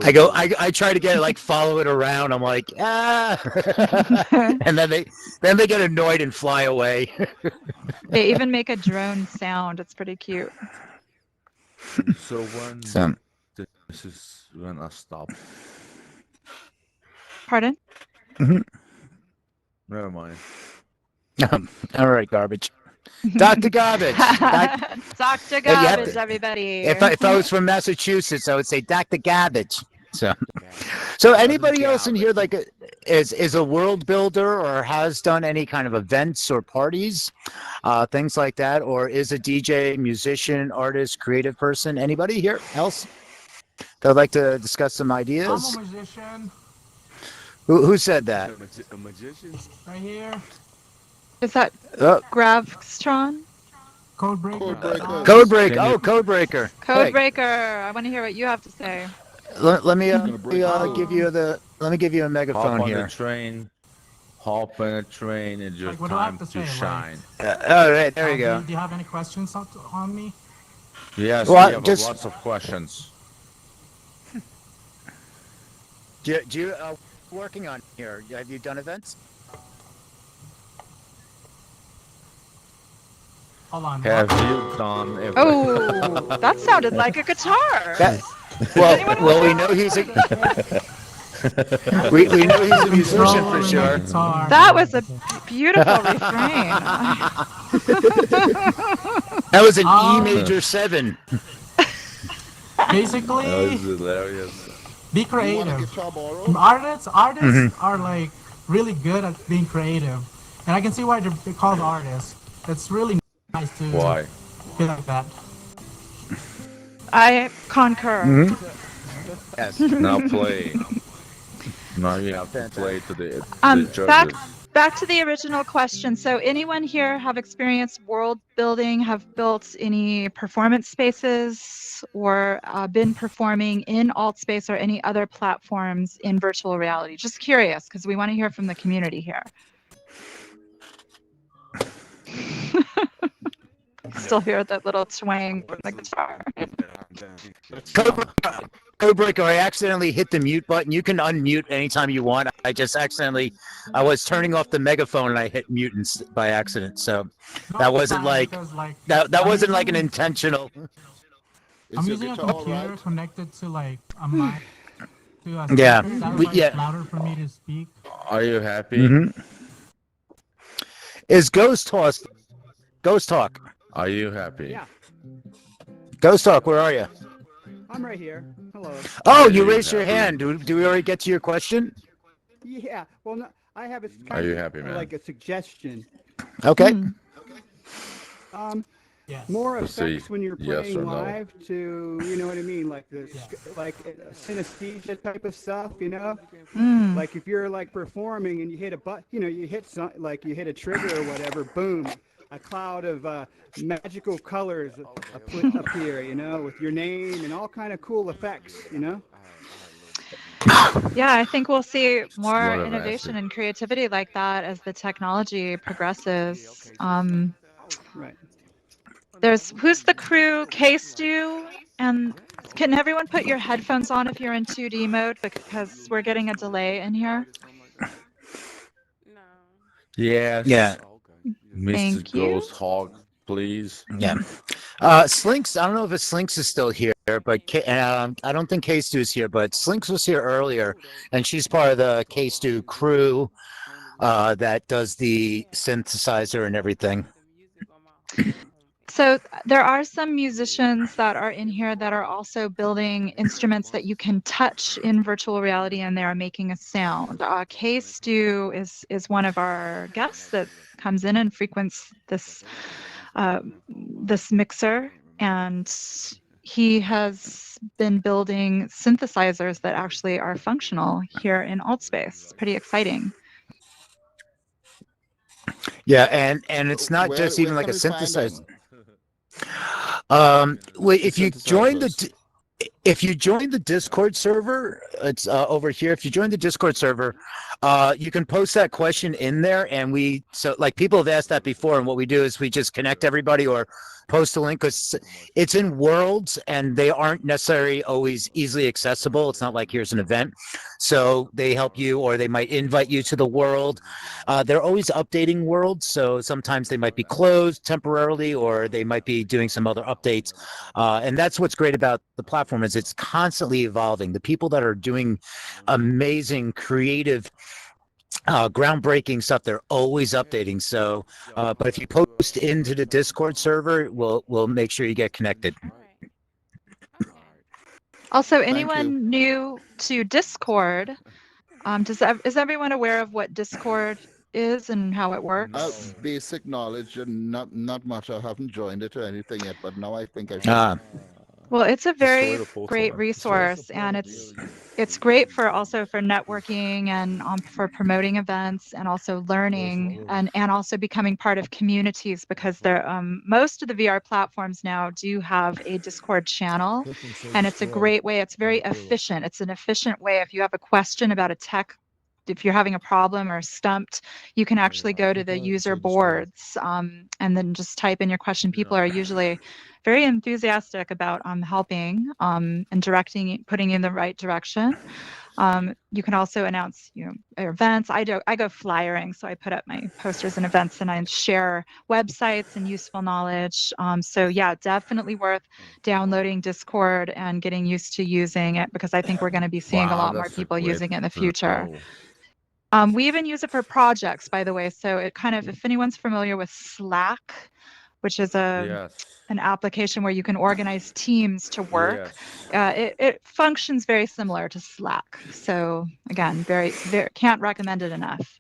D: I try to get it, like, follow it around. I'm like, and then they get annoyed and fly away.
E: They even make a drone sound. It's pretty cute.
K: So when
D: So,
K: this is gonna stop?
E: Pardon?
D: mhm.
K: Never mind.
D: All right, garbage. Dr. Garbage.
E: Dr.
D: You have
E: Garbage,
D: to-
E: everybody.
D: If I was from Massachusetts, I would say Dr. Garbage. So anybody else in here like is a world builder or has done any kind of events or parties, things like that, or is a DJ, musician, artist, creative person? Anybody here else that would like to discuss some ideas?
J: I'm a musician.
D: Who said that?
K: A magician?
J: Right here.
E: Is that Gravstron?
J: Codebreaker.
D: Codebreaker. Oh, Codebreaker. Hey,
E: Codebreaker. I want to hear what you have to say.
D: let me
K: break
D: give you a
K: Hop
D: megaphone
K: on
D: here.
K: the train. Hop on a train. It's your
J: Like, what do I
K: time
J: have to
K: to
J: say,
K: shine.
D: All right, there you go.
J: Do you have any questions on me?
K: Yes,
D: Well,
K: we have
D: just-
K: lots of questions.
D: Do you working on here? Have you done events?
J: Hold on.
K: Have you done it?
E: Oh, that sounded like a guitar.
D: Well, we know he's a we know he's a musician for sure.
E: That was a beautiful refrain.
D: That was an E major 7.
J: Basically,
K: That was hilarious.
J: be
H: You want a
J: creative.
H: guitar borrow?
J: Artists
D: Mhm.
J: are like really good at being creative, and I can see why they're called artists. It's really nice to
K: Why?
J: be like that.
E: I concur.
D: Yes.
K: Now play. Now you have to play to the
E: Back
K: judges.
E: back to the original question. So anyone here have experienced world building, have built any performance spaces, or been performing in Altspace or any other platforms in virtual reality? Just curious, because we want to hear from the community here. Still hear that little twang from the guitar.
D: Codebreaker, I accidentally hit the mute button. You can unmute anytime you want. I just accidentally, I was turning off the megaphone and I hit mute by accident. So that wasn't like that wasn't like an intentional.
J: I'm using a computer connected to like a mic. To a
D: Yeah,
J: speaker. That
D: we-
J: was,
D: yeah.
J: louder for me to speak.
K: Are you happy?
D: Mm-hmm. Is Ghost Talk?
K: Are you happy?
I: Yeah,
D: Ghost Talk, where are you?
I: I'm right here. Hello.
D: Oh,
K: Are
D: you
K: you
D: raised your
K: happy?
D: hand. Do we already get to your question?
I: Yeah. Well, no, I have a
K: Are you happy, man?
I: like a suggestion.
D: Okay.
J: Yes.
I: More
K: Let's see,
I: effects when you're
K: yes
I: playing
K: or no.
I: live to, you know what I mean, like the like synesthesia type of stuff, you know.
E: Mm.
I: Like if you're like performing and you hit a you hit like you hit a trigger or whatever, boom, a cloud of magical colors appear, you know, with your name and all kind of cool effects, you know.
E: Yeah, I think we'll see more
K: Whatever,
E: innovation
K: Ashley.
E: and creativity like that as the technology progresses.
I: Right.
E: There's who's the crew? K-Stew, and can everyone put your headphones on if you're in 2D mode, because we're getting a delay in here.
K: Yes.
D: Yeah.
K: Mr.
E: Thank you.
K: Ghost Hog, please.
D: Yeah. Slinks, I don't know if Slinks is still here, but I don't think K-Stu is here, but Slinks was here earlier, and she's part of the K-Stu crew that does the synthesizer and everything.
E: So there are some musicians that are in here that are also building instruments that you can touch in virtual reality, and they are making a sound. K-Stew is one of our guests that comes in and frequents this this mixer, and he has been building synthesizers that actually are functional here in Altspace. Pretty exciting.
D: Yeah, and it's not just even like a synthesizer. Well, if you join the if you join the Discord server, it's over here. If you join the Discord server, you can post that question in there, and like people have asked that before, and what we do is we just connect everybody or post a link because it's in worlds and they aren't necessarily always easily accessible. It's not like here's an event, so they help you, or they might invite you to the world. They're always updating worlds, so sometimes they might be closed temporarily, or they might be doing some other updates. And that's what's great about the platform is it's constantly evolving. The people that are doing amazing, creative, groundbreaking stuff, they're always updating. So, but if you post into the Discord server, we'll make sure you get connected.
E: Also,
H: Thank
E: anyone new to Discord, is everyone aware of what Discord is and how it works?
H: Basic knowledge and not much. I haven't joined it or anything yet, but now I think I should.
E: Well, it's a very
L: Destroy the portal
E: great
L: then.
E: resource, and it's great for also for networking and for promoting events and also learning and also becoming part of communities, because there most of the VR platforms now do have a Discord channel, and it's a great way. It's very efficient. It's an efficient way. If you have a question about a tech, if you're having a problem or stumped, you can actually go to the user boards and then just type in your question. People are usually very enthusiastic about helping and directing, putting you in the right direction. You can also announce, events. I go flyering, so I put up my posters and events, and I share websites and useful knowledge. So yeah, definitely worth downloading Discord and getting used to using it, because I think we're going to be seeing a lot more people using it in the future. We even use it for projects, by the way. So it kind of, if anyone's familiar with Slack, which is an application where you can organize teams to work, it functions very similar to Slack. So again, very can't recommend it enough.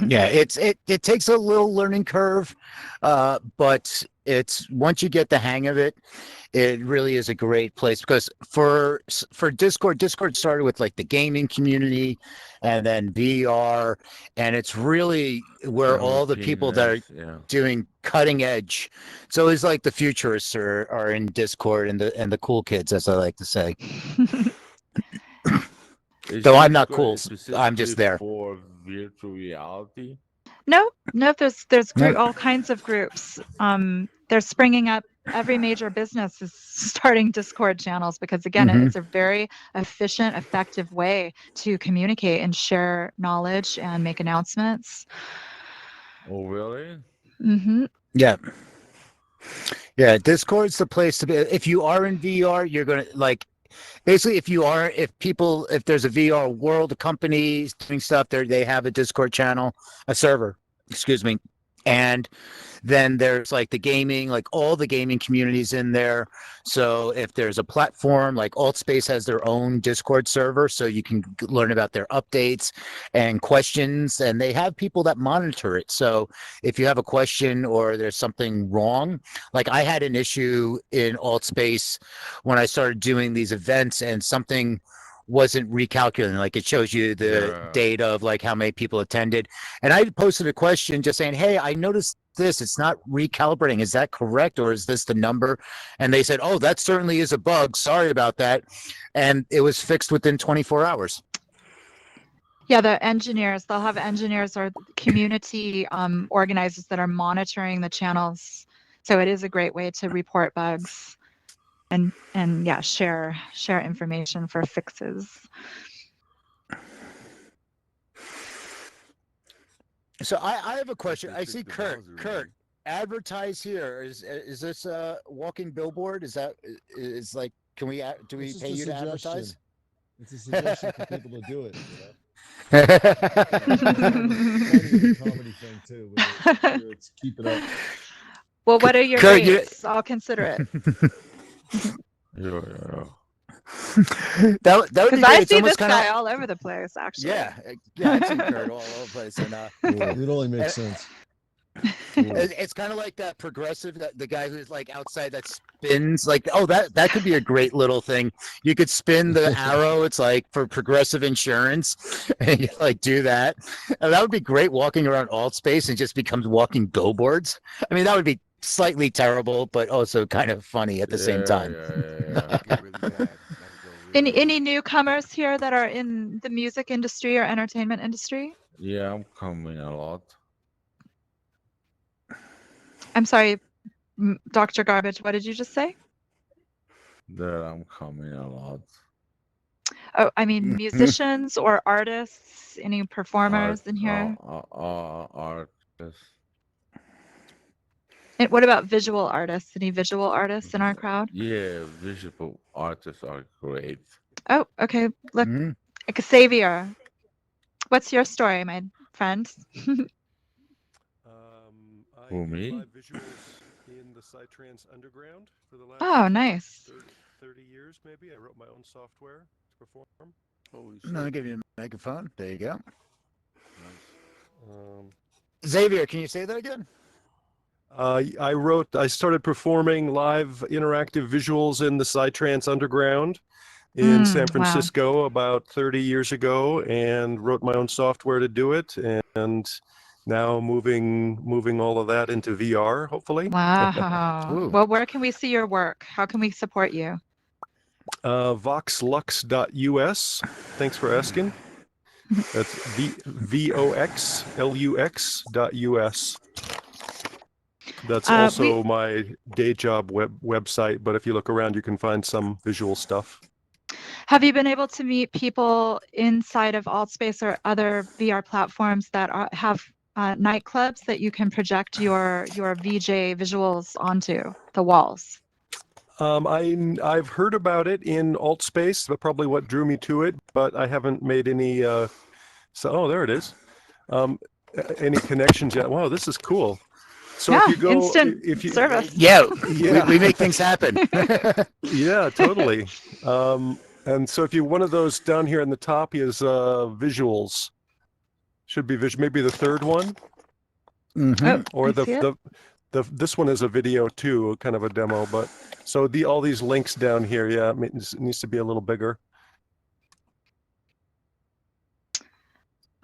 D: Yeah, it takes a little learning curve, but it's once you get the hang of it, it really is a great place. Because for Discord started with like the gaming community, and then VR, and it's really where all the people that are doing cutting edge. It's always like the futurists are in Discord, and the cool kids, as I like to say. Though I'm not cool, I'm just there.
K: For virtual reality?
E: No, there's all kinds of groups. They're springing up. Every major business is starting Discord channels, because again, it's a very efficient, effective way to communicate and share knowledge and make announcements.
K: Oh, really?
E: Mm-hmm.
D: Yeah. Discord's the place to be. If you are in VR, you're gonna like. Basically, if there's a VR world, a company doing stuff there, they have a Discord channel, a server, excuse me. And then there's like the gaming, like all the gaming communities in there. So if there's a platform like Atspace has their own Discord server, so you can learn about their updates and questions, and they have people that monitor it. So if you have a question or there's something wrong, like I had an issue in Atspace when I started doing these events, and something wasn't recalculating. Like it shows you the data of like how many people attended, and I posted a question just saying, hey, I noticed this, it's not recalibrating, is that correct, or is this the number? And they said, oh, that certainly is a bug, sorry about that. And it was fixed within 24 hours.
E: Yeah, the engineers, they'll have engineers or community organizers that are monitoring the channels. So it is a great way to report bugs and yeah, share information for fixes.
D: So I have a question. I see Kurt, advertise here. Is this a walking billboard? Is like, do we pay you to advertise?
M: It's a suggestion for people to do it. Comedy thing too. Let's keep it up.
E: Well, what are your rates? I'll consider it.
D: That would be
E: because
D: great.
E: I
D: It's
E: see
D: almost
E: this guy all over the place, actually.
D: Yeah, I've seen Kurt all over the place, and
M: it only makes sense.
D: It's kind of like that progressive, the guy who's like outside that spins, like, oh, that could be a great little thing. You could spin the arrow. It's like for progressive insurance, and you like do that. And that would be great, walking around Atspace and just becomes walking billboards. I mean, that would be slightly terrible, but also kind of funny at the same time.
E: Any newcomers here that are in the music industry or entertainment industry?
K: Yeah, I'm coming a lot.
E: I'm sorry, Dr. Garbage, what did you just say?
K: That I'm coming a lot.
E: Oh, I mean musicians or artists, any performers in here?
K: Artists.
E: And what about visual artists? Any visual artists in our crowd?
K: Yeah, visual artists are great.
E: Oh, okay. Look, Xavier, what's your story, my friend?
K: Who, me?
N: Visuals in the Psytrance Underground for the last
E: Oh, nice.
N: 30 years, maybe. I wrote my own software to perform.
D: I'll give you a microphone. There you go.
N: Um,
D: Xavier, can you say that again?
N: I started performing live interactive visuals in the Psytrance Underground in San Francisco about 30 years ago, and wrote my own software to do it, and now moving all of that into VR, hopefully.
E: Wow. Well, where can we see your work? How can we support you?
N: Voxlux.us. Thanks for asking. That's voxlux.us. That's also my day job website, but if you look around, you can find some visual stuff.
E: Have you been able to meet people inside of Altspace or other VR platforms that have nightclubs that you can project your VJ visuals onto the walls?
N: I've heard about it in Altspace, but probably what drew me to it, but I haven't made any. There it is. Any connections yet? Wow, this is cool. So if you go,
E: instant service.
D: We make things happen.
N: Yeah, totally. And so if you one of those down here in the top is visuals. Should be maybe the third one. Or this one is a video too, kind of a demo. But so all these links down here, yeah, it needs to be a little bigger.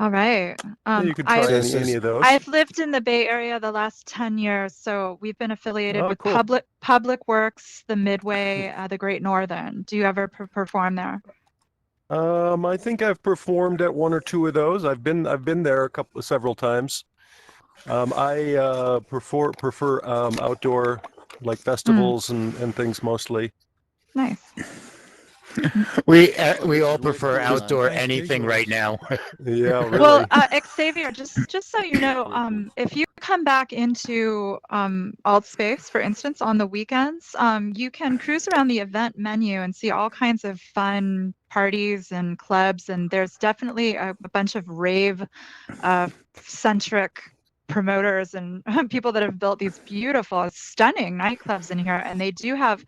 E: All right.
N: You can try any of those.
E: I've lived in the Bay Area the last 10 years, so we've been affiliated with Public Works, the Midway, the Great Northern. Do you ever perform there?
N: I think I've performed at one or two of those. I've been there several times. I prefer outdoor, like festivals and things mostly.
E: Nice.
D: We all prefer outdoor anything right now.
N: Yeah, really.
E: Well, Xavier, just so you know, if you come back into Altspace, for instance, on the weekends, you can cruise around the event menu and see all kinds of fun parties and clubs, and there's definitely a bunch of rave centric promoters and people that have built these beautiful, stunning nightclubs in here, and they do have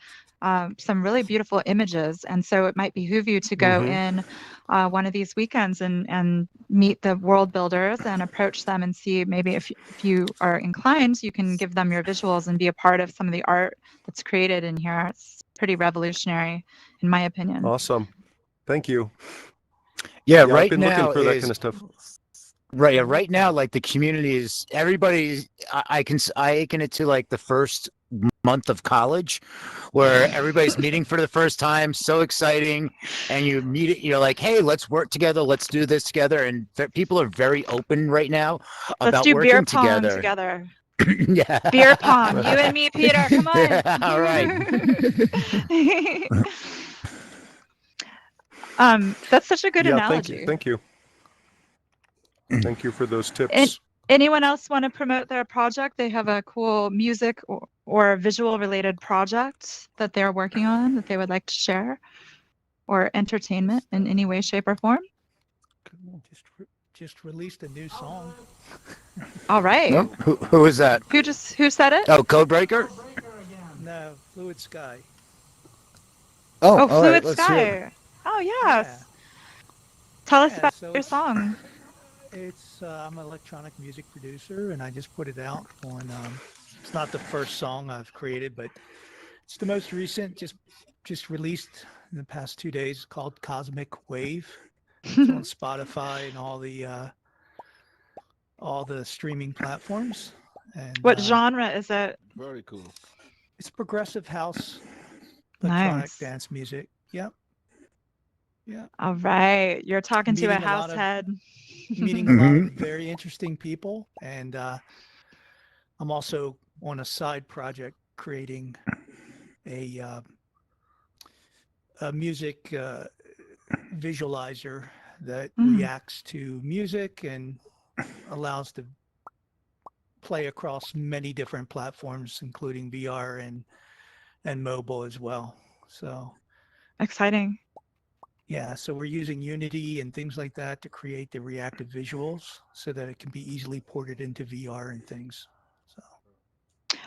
E: some really beautiful images, and so it might behoove you to go in one of these weekends and meet the world builders and approach them and see maybe if you are inclined, you can give them your visuals and be a part of some of the art that's created in here. It's pretty revolutionary, in my opinion.
N: Awesome, thank you.
D: Yeah,
N: I've been looking for that kind of stuff.
D: Right now, like the community is everybody. I liken it to like the first month of college, where everybody's meeting for the first time, so exciting, and you meet it. You're like, hey, let's work together. Let's do this together. And people are very open right now about
E: do
D: working
E: beer pong
D: together.
E: Yeah. Beer pong. You and me, Peter. Come on.
D: Yeah, all right.
E: That's such a good analogy.
N: Thank you. Thank you for those tips.
E: Anyone else want to promote their project? They have a cool music or visual related project that they're working on that they would like to share, or entertainment in any way, shape, or form.
O: Just released a new song.
E: All right.
D: Oh, who is that?
E: Who said it?
D: Oh, Codebreaker?
O: No, Fluid Sky.
D: Oh,
E: Fluid
D: right,
E: Sky. Oh, yes. Tell us about your song.
O: It's I'm an electronic music producer, and I just put it out on. It's not the first song I've created, but it's the most recent. Just released in the past 2 days. It's called Cosmic Wave. It's on Spotify and all the streaming platforms. And
E: What genre is it?
H: Very cool.
O: it's progressive house, electronic
E: Nice.
O: dance music. Yep. Yeah.
E: All right. You're talking to a
O: Meeting a
E: house
O: lot of-
E: head.
O: Meeting a lot of very interesting people, and I'm also on a side project creating a music visualizer that reacts to music and allows to play across many different platforms, including VR and mobile as well. So
E: Exciting.
O: yeah, so we're using Unity and things like that to create the reactive visuals so that it can be easily ported into VR and things. So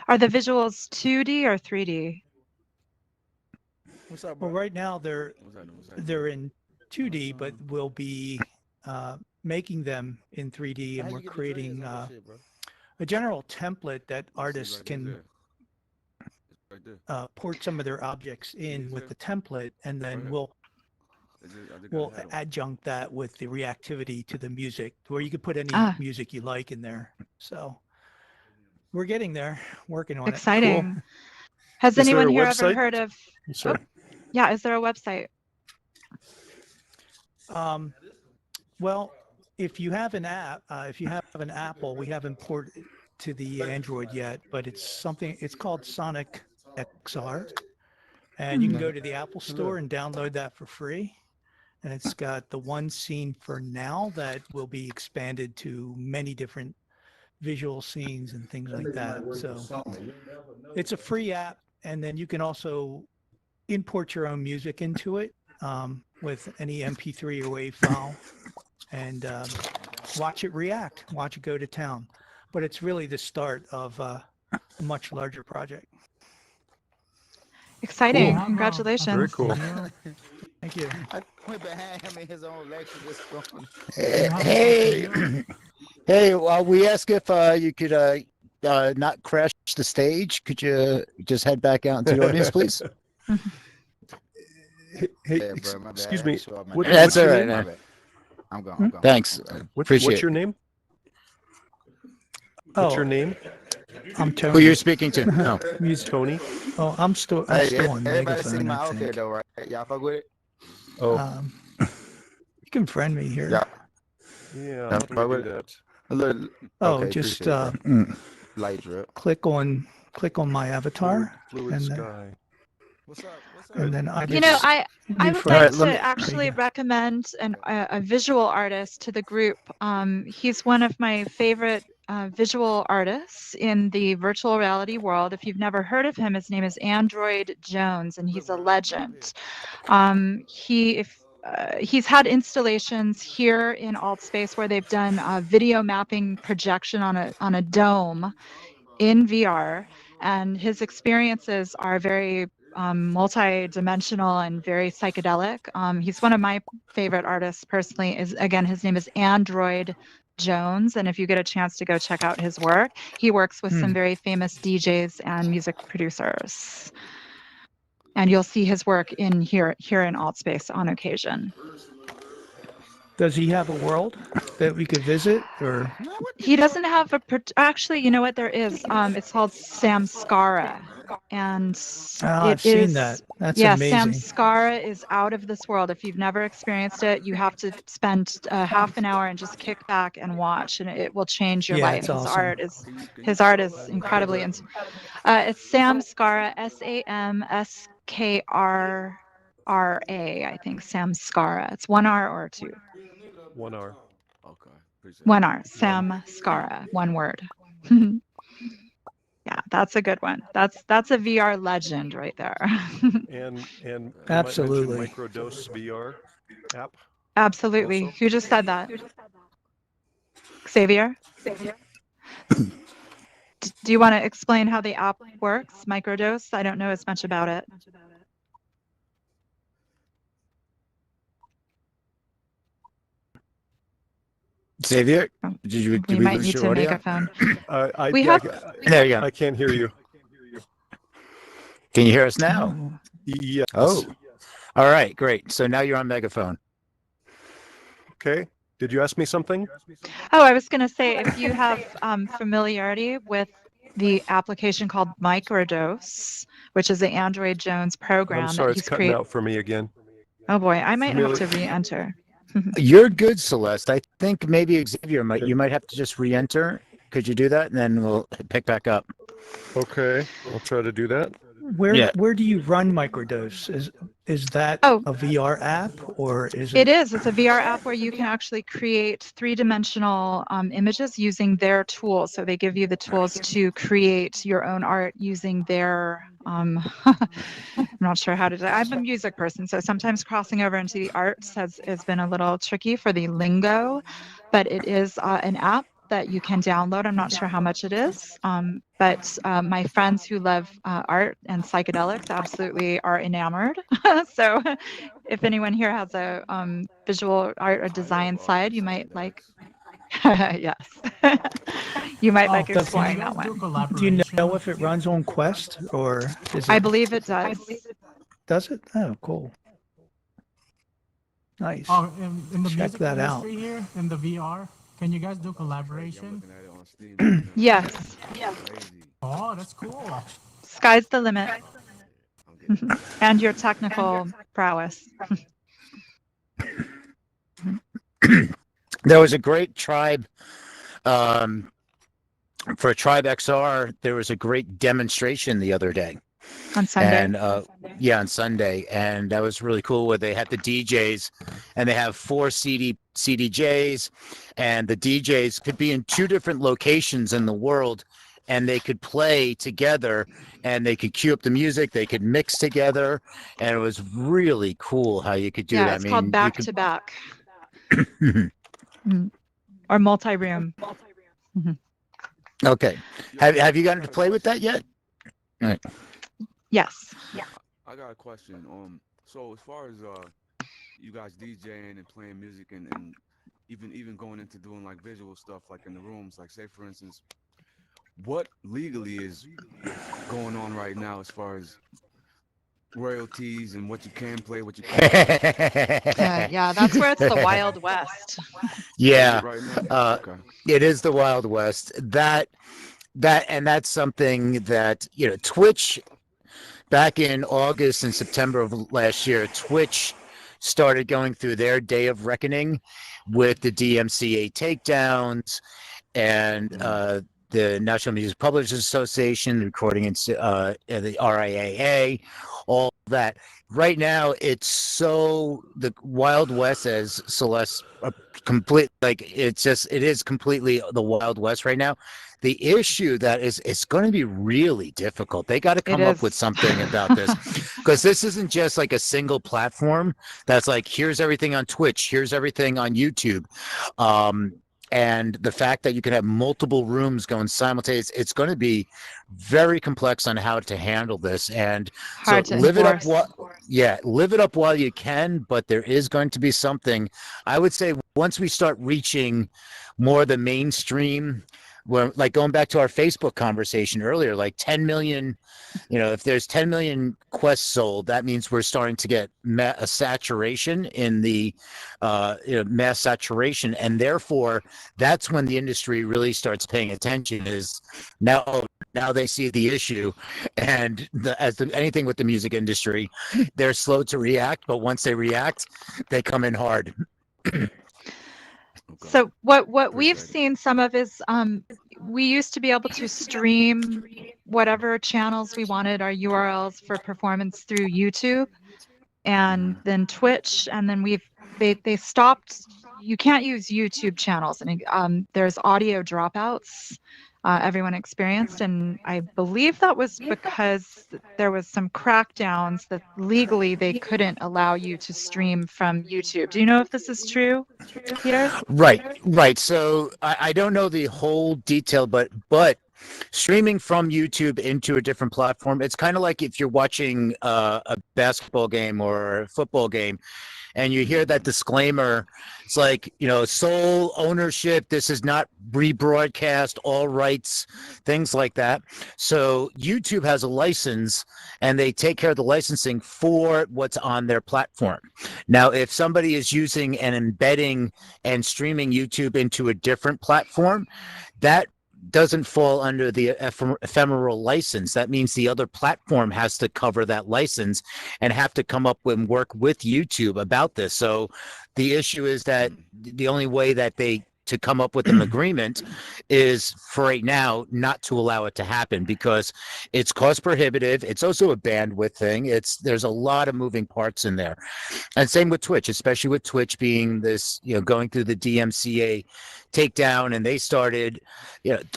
E: Are the visuals 2D or 3D?
H: What's up,
O: well,
H: bro?
O: right now they're in 2D, but we'll be making them in 3D, and we're creating a general template that artists can port some of their objects in with the template, and then we'll adjunct that with the reactivity to the music, where you could put any music you like in there. So we're getting there, working on
E: Exciting.
O: it.
E: Has
N: Is there
E: anyone
N: a
E: here ever
N: website?
E: heard of?
N: Sorry.
E: Yeah, is there a website?
O: Well, if you have an app, if you have an Apple, we haven't ported to the Android yet, but it's called Sonic XR, and you can go to the Apple Store and download that for free. And it's got the one scene for now that will be expanded to many different visual scenes and things like that. So it's a free app, and then you can also import your own music into it with any MP3 or WAV file, and watch it react, watch it go to town. But it's really the start of a much larger project.
E: Exciting.
J: Cool.
E: Congratulations.
N: Very cool.
O: Thank you.
H: I went behind him in his own lecture this morning.
D: Hey, hey. Well, we asked if you could not crash the stage. Could you just head back out into the audience, please?
N: Hey,
H: bro, my bad.
N: excuse
H: I
N: me.
H: had to show up my
N: What,
H: dad.
D: That's
N: what's your
D: all right,
N: name?
D: man.
H: My bad. I'm gone.
D: Thanks.
N: What's
D: Appreciate
N: your
D: it.
N: name? What's your name?
O: I'm Tony.
D: Who you're speaking to? No.
N: Tony.
O: Oh, I'm still on
H: Everybody see
O: megaphone,
H: my
O: I
H: outfit
O: think.
H: though, right? Y'all fuck with it?
N: Oh,
O: You can friend me here.
H: Yeah.
N: yeah. How do we do that?
H: A little.
O: Oh,
H: Okay,
O: just
H: appreciate it, bro. Light drip.
O: click on my avatar,
N: Fluid
O: and then,
N: sky.
H: What's up? What's up?
O: and then I
E: You know,
O: just
E: I would
O: friend.
E: like
D: Alright, let me-
E: to actually recommend a visual artist to the group. He's one of my favorite visual artists in the virtual reality world. If you've never heard of him, his name is Android Jones, and he's a legend. He's had installations here in Altspace where they've done video mapping projection on a dome in VR, and his experiences are very multi-dimensional and very psychedelic. He's one of my favorite artists personally. His name is Android Jones, and if you get a chance to go check out his work, he works with some very famous DJs and music producers. And you'll see his work here in Altspace on occasion.
O: Does he have a world that we could visit, or?
E: He doesn't have actually, you know what there is? It's called Samskara. And
O: I've seen that. That's amazing.
E: Samskara is out of this world. If you've never experienced it, you have to spend half an hour and just kick back and watch, and it will change your life.
O: It's awesome.
E: His art is incredibly. It's Samskara, SAMSKRRA, I think. Samskara. It's 1 R or 2.
N: 1 hour.
H: Okay.
E: 1 R. Samskara. One word. Yeah, that's a good one. That's a VR legend right there.
N: And
O: Absolutely.
N: Microdose VR app.
E: Absolutely.
N: Also?
E: Who just said that? Xavier? Do you want to explain how the app works, Microdose? I don't know as much about it.
D: Xavier, did
E: We
D: we
E: might
D: lose
E: need
D: your
E: to
D: audio?
E: make a phone.
D: There you go.
N: I can't hear you.
D: Can you hear us now?
N: Yes.
D: Oh. All right, great. So now you're on megaphone.
N: Okay. Did you ask me something?
E: Oh, I was going to say, if you have familiarity with the application called Microdose, which is an Android Jones
N: I'm
E: program
N: sorry,
E: that
N: it's
E: he's
N: cutting
E: created.
N: out for me again.
E: Oh boy, I might have
N: Amelia-
E: to re-enter.
D: You're good, Celeste. I think maybe Xavier you might have to just re-enter. Could you do that, and then we'll pick back up?
N: Okay, I'll try to do that.
O: Where do you run Microdose? Is that a VR app or is it?
E: It is. It's a VR app where you can actually create three-dimensional images using their tools. So they give you the tools to create your own art using their. I'm not sure how to do it. I'm a music person, so sometimes crossing over into the arts has been a little tricky for the lingo, but it is an app that you can download. I'm not sure how much it is, but my friends who love art and psychedelics absolutely are enamored. So if anyone here has a visual art or design side, you might like, yes, you might like exploring that one.
O: Do you know if it runs on Quest or is it?
E: I believe it does.
O: Does it? Oh, cool. Nice.
J: Oh, in the
O: Check
J: music
O: that out.
J: industry here, in the VR, can you guys do collaboration?
E: Yes.
J: Oh, that's cool.
E: Sky's the limit. And your technical prowess.
D: There was a great tribe for Tribe XR. There was a great demonstration the other day
E: on Sunday.
D: And on Sunday, and that was really cool. Where they had the DJs, and they have 4 CDJs, and the DJs could be in 2 different locations in the world, and they could play together, and they could cue up the music. They could mix together, and it was really cool how you could do that.
E: Yeah, it's called back to back. Or multi-room.
D: Okay. Have you gotten to play with that yet? All right.
E: Yes.
K: I got a question. So as far as you guys DJing and playing music and even going into doing like visual stuff like in the rooms, like say for instance, what legally is going on right now as far as royalties and what you can play, what you can't?
E: Yeah, that's where it's the Wild West.
D: Yeah,
K: Right now? Okay.
D: It is the Wild West. That's something that Twitch. Back in August and September of last year, Twitch started going through their day of reckoning with the DMCA takedowns and the National Music Publishers Association, the Recording the RIAA, all that. Right now, it's so the Wild West, as Celeste complete, like it is completely the Wild West right now. The issue that it's going to be really difficult. They got to come up with something about this, because this isn't just like a single platform that's like, here's everything on Twitch, here's everything on YouTube. And the fact that you can have multiple rooms going simultaneous, it's going to be very complex on how to handle this. And
E: hard
D: so
E: to
D: live
E: enforce.
D: live it up while you can, but there is going to be something. I would say once we start reaching more the mainstream, where, like going back to our Facebook conversation earlier, like 10 million, if there's 10 million quests sold, that means we're starting to get a saturation in the mass saturation. And therefore, that's when the industry really starts paying attention, is now they see the issue. And anything with the music industry, they're slow to react, but once they react, they come in hard.
E: So what we've seen some of is we used to be able to stream whatever channels we wanted, our URLs for performance through YouTube and then Twitch, and then they stopped. You can't use YouTube channels, and there's audio dropouts. Everyone experienced, and I believe that was because there was some crackdowns that legally they couldn't allow you to stream from YouTube. Do you know if this is true, Peter?
D: Right. So I don't know the whole detail, but streaming from YouTube into a different platform, it's kind of like if you're watching a basketball game or a football game. and you hear that disclaimer, it's like, sole ownership, this is not rebroadcast, all rights, things like that. So YouTube has a license, and they take care of the licensing for what's on their platform. Now, if somebody is using and embedding and streaming YouTube into a different platform, that doesn't fall under the ephemeral license. That means the other platform has to cover that license and have to come up and work with YouTube about this. So the issue is that the only way that to come up with an agreement is, for right now, not to allow it to happen, because it's cost prohibitive. It's also a bandwidth thing. There's a lot of moving parts in there. And same with Twitch, especially with Twitch being this, going through the DMCA takedown, and they started,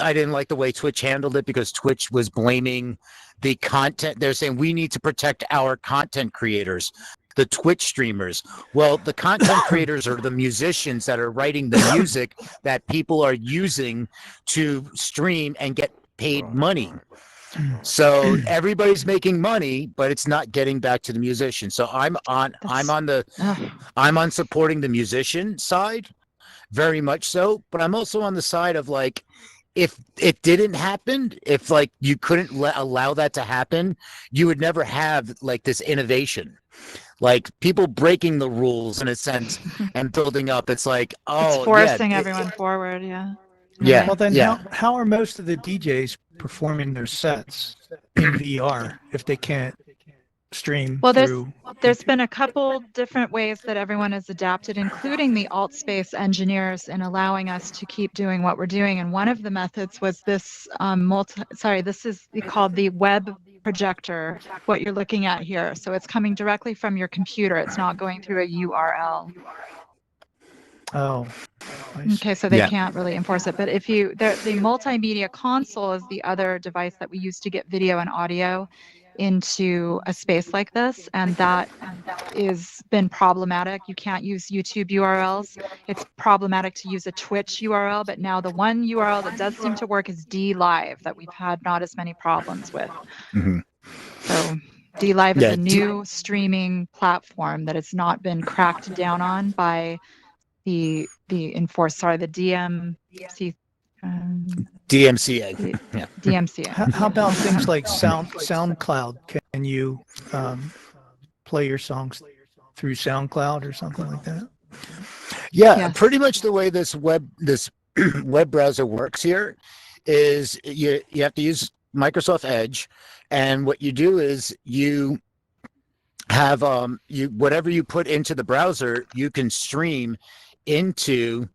D: I didn't like the way Twitch handled it, because Twitch was blaming the content. They're saying we need to protect our content creators, the Twitch streamers. Well, the content creators are the musicians that are writing the music that people are using to stream and get paid money. So everybody's making money, but it's not getting back to the musician. So I'm on supporting the musician side, very much so, but I'm also on the side of, like, if it didn't happen, if like you couldn't allow that to happen, you would never have like this innovation. Like people breaking the rules in a sense and building up. It's like,
E: it's forcing everyone forward. Yeah.
D: Yeah.
O: Well, then
D: yeah.
O: how are most of the DJs performing their sets in VR if they can't stream through?
E: There's been a couple different ways that everyone has adapted, including the Atspace engineers, in allowing us to keep doing what we're doing. And one of the methods was this this is called the web projector, what you're looking at here. So it's coming directly from your computer. It's not going through a URL.
O: Oh.
E: Okay, so they can't really enforce it. But the multimedia console is the other device that we use to get video and audio into a space like this, and that is been problematic. You can't use YouTube URLs. It's problematic to use a Twitch URL, but now the one URL that does seem to work is DLive, that we've had not as many problems with.
D: Mm-hmm.
E: So DLive is a new streaming platform that has not been cracked down on by the DMCA.
D: Yeah.
E: DMCA.
O: How about things like SoundCloud? Can you play your songs through SoundCloud or something like that?
D: Yeah,
E: Yes.
D: pretty much the way this web browser works here is you have to use Microsoft Edge, and what you do is you have whatever you put into the browser, you can stream into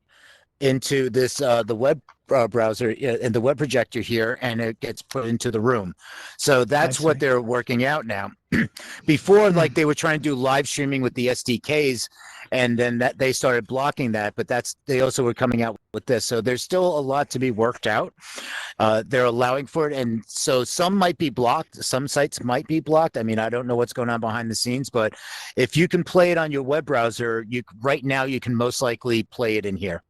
D: this the web browser and the web projector here, and it gets put into the room. So that's what they're working out now. Before, like they were trying to do live streaming with the SDKs, and then that they started blocking that, but they also were coming out with this. So there's still a lot to be worked out. They're allowing for it, and so some might be blocked, some sites might be blocked. I mean, I don't know what's going on behind the scenes, but if you can play it on your web browser, right now you can most likely play it in here.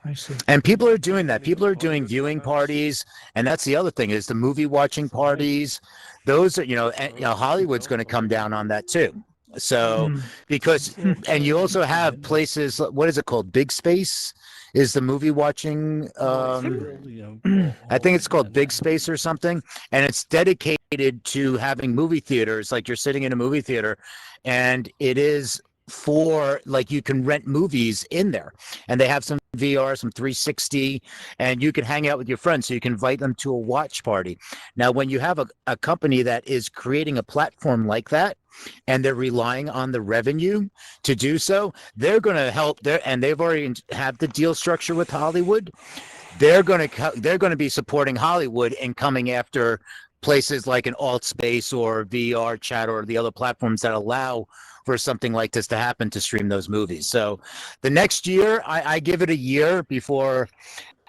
O: I see.
D: And people are doing that. People are doing viewing parties, and that's the other thing is the movie watching parties. Those are, Hollywood's going to come down on that too. So and you also have places. What is it called? Big Space is the movie watching. I think it's called Big Space or something, and it's dedicated to having movie theaters. Like you're sitting in a movie theater, and it is for like you can rent movies in there, and they have some VR, some 360, and you can hang out with your friends, so you can invite them to a watch party. Now, when you have a company that is creating a platform like that, and they're relying on the revenue to do so, they're going to help there, and they've already have the deal structure with Hollywood. They're going to be supporting Hollywood and coming after places like an Atspace or VR Chat or the other platforms that allow for something like this to happen, to stream those movies. So the next year, I give it a year before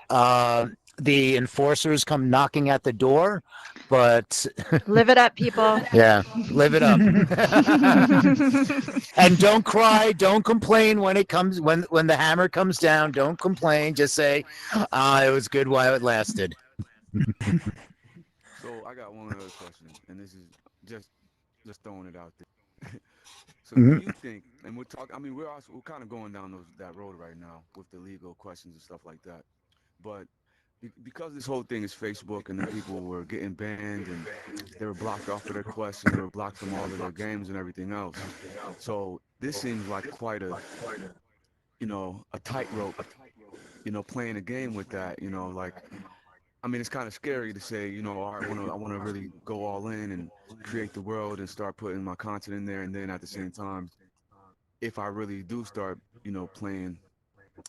D: the enforcers come knocking at the door, but
E: live it up, people.
D: Yeah, live it up. And don't cry, don't complain when the hammer comes down. Don't complain, just say, it was good while it lasted.
K: So I got one other question, and this is just throwing it out there. So do you think, and we're talking, I mean, we're kind of going down that road right now with the legal questions and stuff like that. But because this whole thing is Facebook and the people were getting banned and they were blocked off of their quests and they were blocked from all of their games and everything else. So this seems like quite a, a tightrope, playing a game with that, like, I mean, it's kind of scary to say, all right, I want to really go all in and create the world and start putting my content in there. And then at the same time, if I really do start, playing